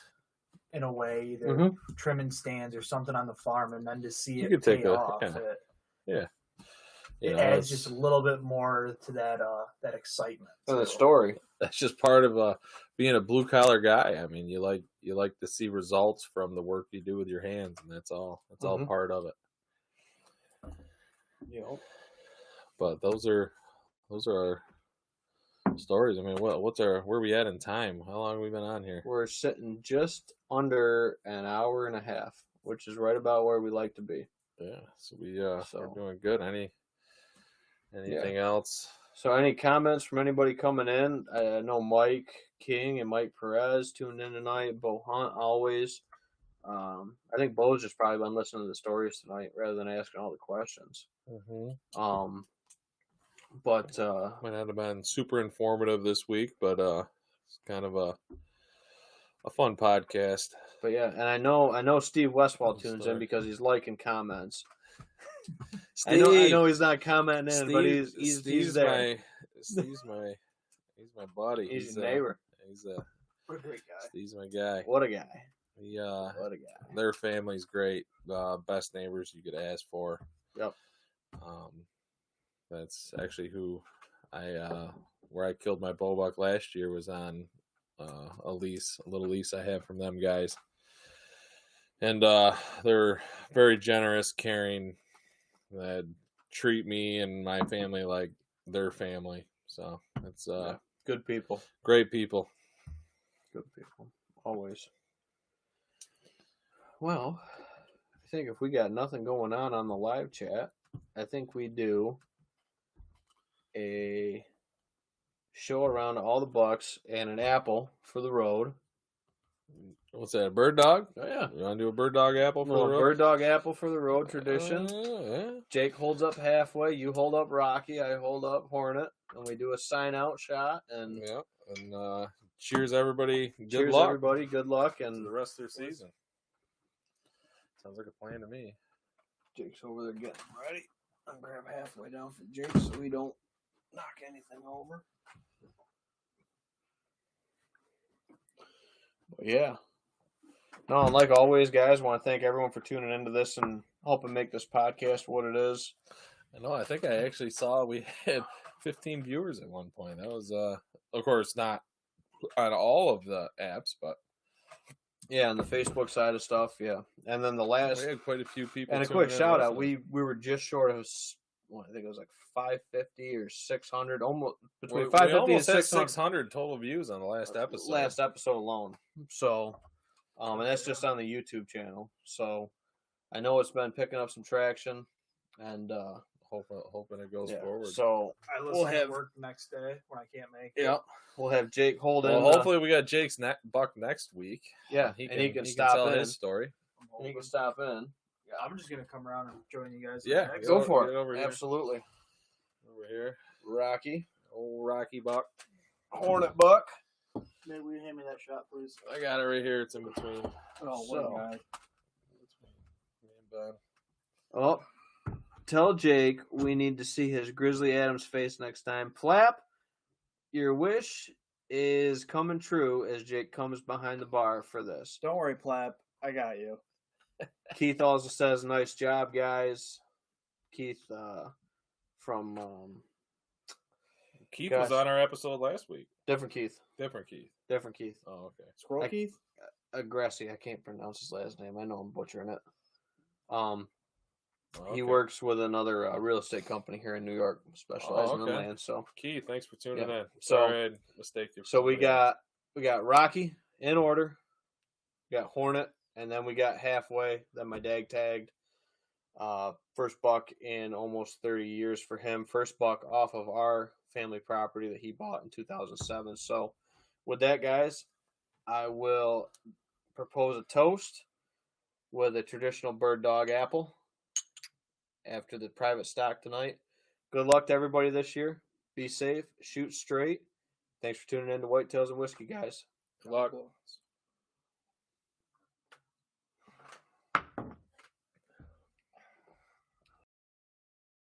in a way, either trimming stands or something on the farm, and then to see it pay off, it adds just a little bit more to that excitement. The story. That's just part of being a blue collar guy. I mean, you like to see results from the work you do with your hands, and that's all. That's all part of it. Yep. But those are our stories. I mean, where are we at in time? How long have we been on here? We're sitting just under an hour and a half, which is right about where we like to be. Yeah, so we're doing good. Anything else? So any comments from anybody coming in? I know Mike King and Mike Perez tuned in tonight. Bo Hunt always. I think Bo's just probably been listening to the stories tonight rather than asking all the questions. But might not have been super informative this week, but it's kind of a fun podcast. But yeah, and I know Steve Westfall tunes in because he's liking comments. Steve, I know he's not commenting in, but he's there. Steve's my buddy. He's a neighbor. What a great guy. Steve's my guy. What a guy. What a guy. Their family's great. Best neighbors you could ask for. Yep. That's actually who where I killed my bow buck last year was on a little lease I have from them guys. And they're very generous, caring, that treat me and my family like their family. So it's good people. Great people. Good people. Always. Well, I think if we got nothing going on the live chat, I think we do a show around all the bucks and an apple for the road. What's that, a bird dog? Oh, yeah. You want to do a bird dog apple for the road? Bird dog apple for the road tradition. Yeah. Jake holds up halfway. You hold up Rocky. I hold up Hornet. And we do a sign-out shot. And cheers, everybody. Cheers, luck. everybody. Good luck. And the rest of their season. Sounds like a plan to me. Jake's over there getting ready. I'll grab halfway down for Jake so we don't knock anything over. But yeah. No, and like always, guys, I want to thank everyone for tuning into this and helping make this podcast what it is. I know. I think I actually saw we had 15 viewers at one point. That was, of course, not on all of the apps, but yeah, on the Facebook side of stuff, yeah. And then the last, we had quite a few people. And a quick shout out, we were just short of, I think it was like 550 or 600, almost between 550 and 600 total views on the last episode. Last episode alone. So, and that's just on the YouTube channel. So, I know it's been picking up some traction, and hoping it goes forward. So we'll have work next day when I can't make it. Yeah, we'll have Jake hold in. Well, hopefully we got Jake's buck next week. Yeah, he can stop tell in his story. And he can stop in. Yeah, I'm just gonna come around and join you guys. Yeah, go for it. Over Absolutely. Over here, Rocky, old Rocky buck, Hornet buck. Maybe will you hand me that shot, please? I got it right here. It's in between. Oh, what a guy. Oh, tell Jake we need to see his Grizzly Adams face next time. Flap, your wish is coming true as Jake comes behind the bar for this. Don't worry, Plap. I got you. Keith also says, nice job, guys. Keith from Keith Gosh. was on our episode last week. Different Keith. Different Keith. Different Keith. Oh, okay. Squirrel I- Keith? Aggressy. I can't pronounce his last name. I know I'm butchering it. Okay. He works with another real estate company here in New York, specializing in okay. land. So Keith, thanks for tuning Yeah. in. So- Sorry, I mistaked you. So we got Rocky in order. We got Hornet, and then we got Halfway. Then my dad tagged. First buck in almost 30 years for him. First buck off of our family property that he bought in 2007. So with that, guys, I will propose a toast with a traditional bird dog apple after the private stock tonight. Good luck to everybody this year. Be safe. Shoot straight. Thanks for tuning in to Whitetails and Whiskey, guys. Good luck.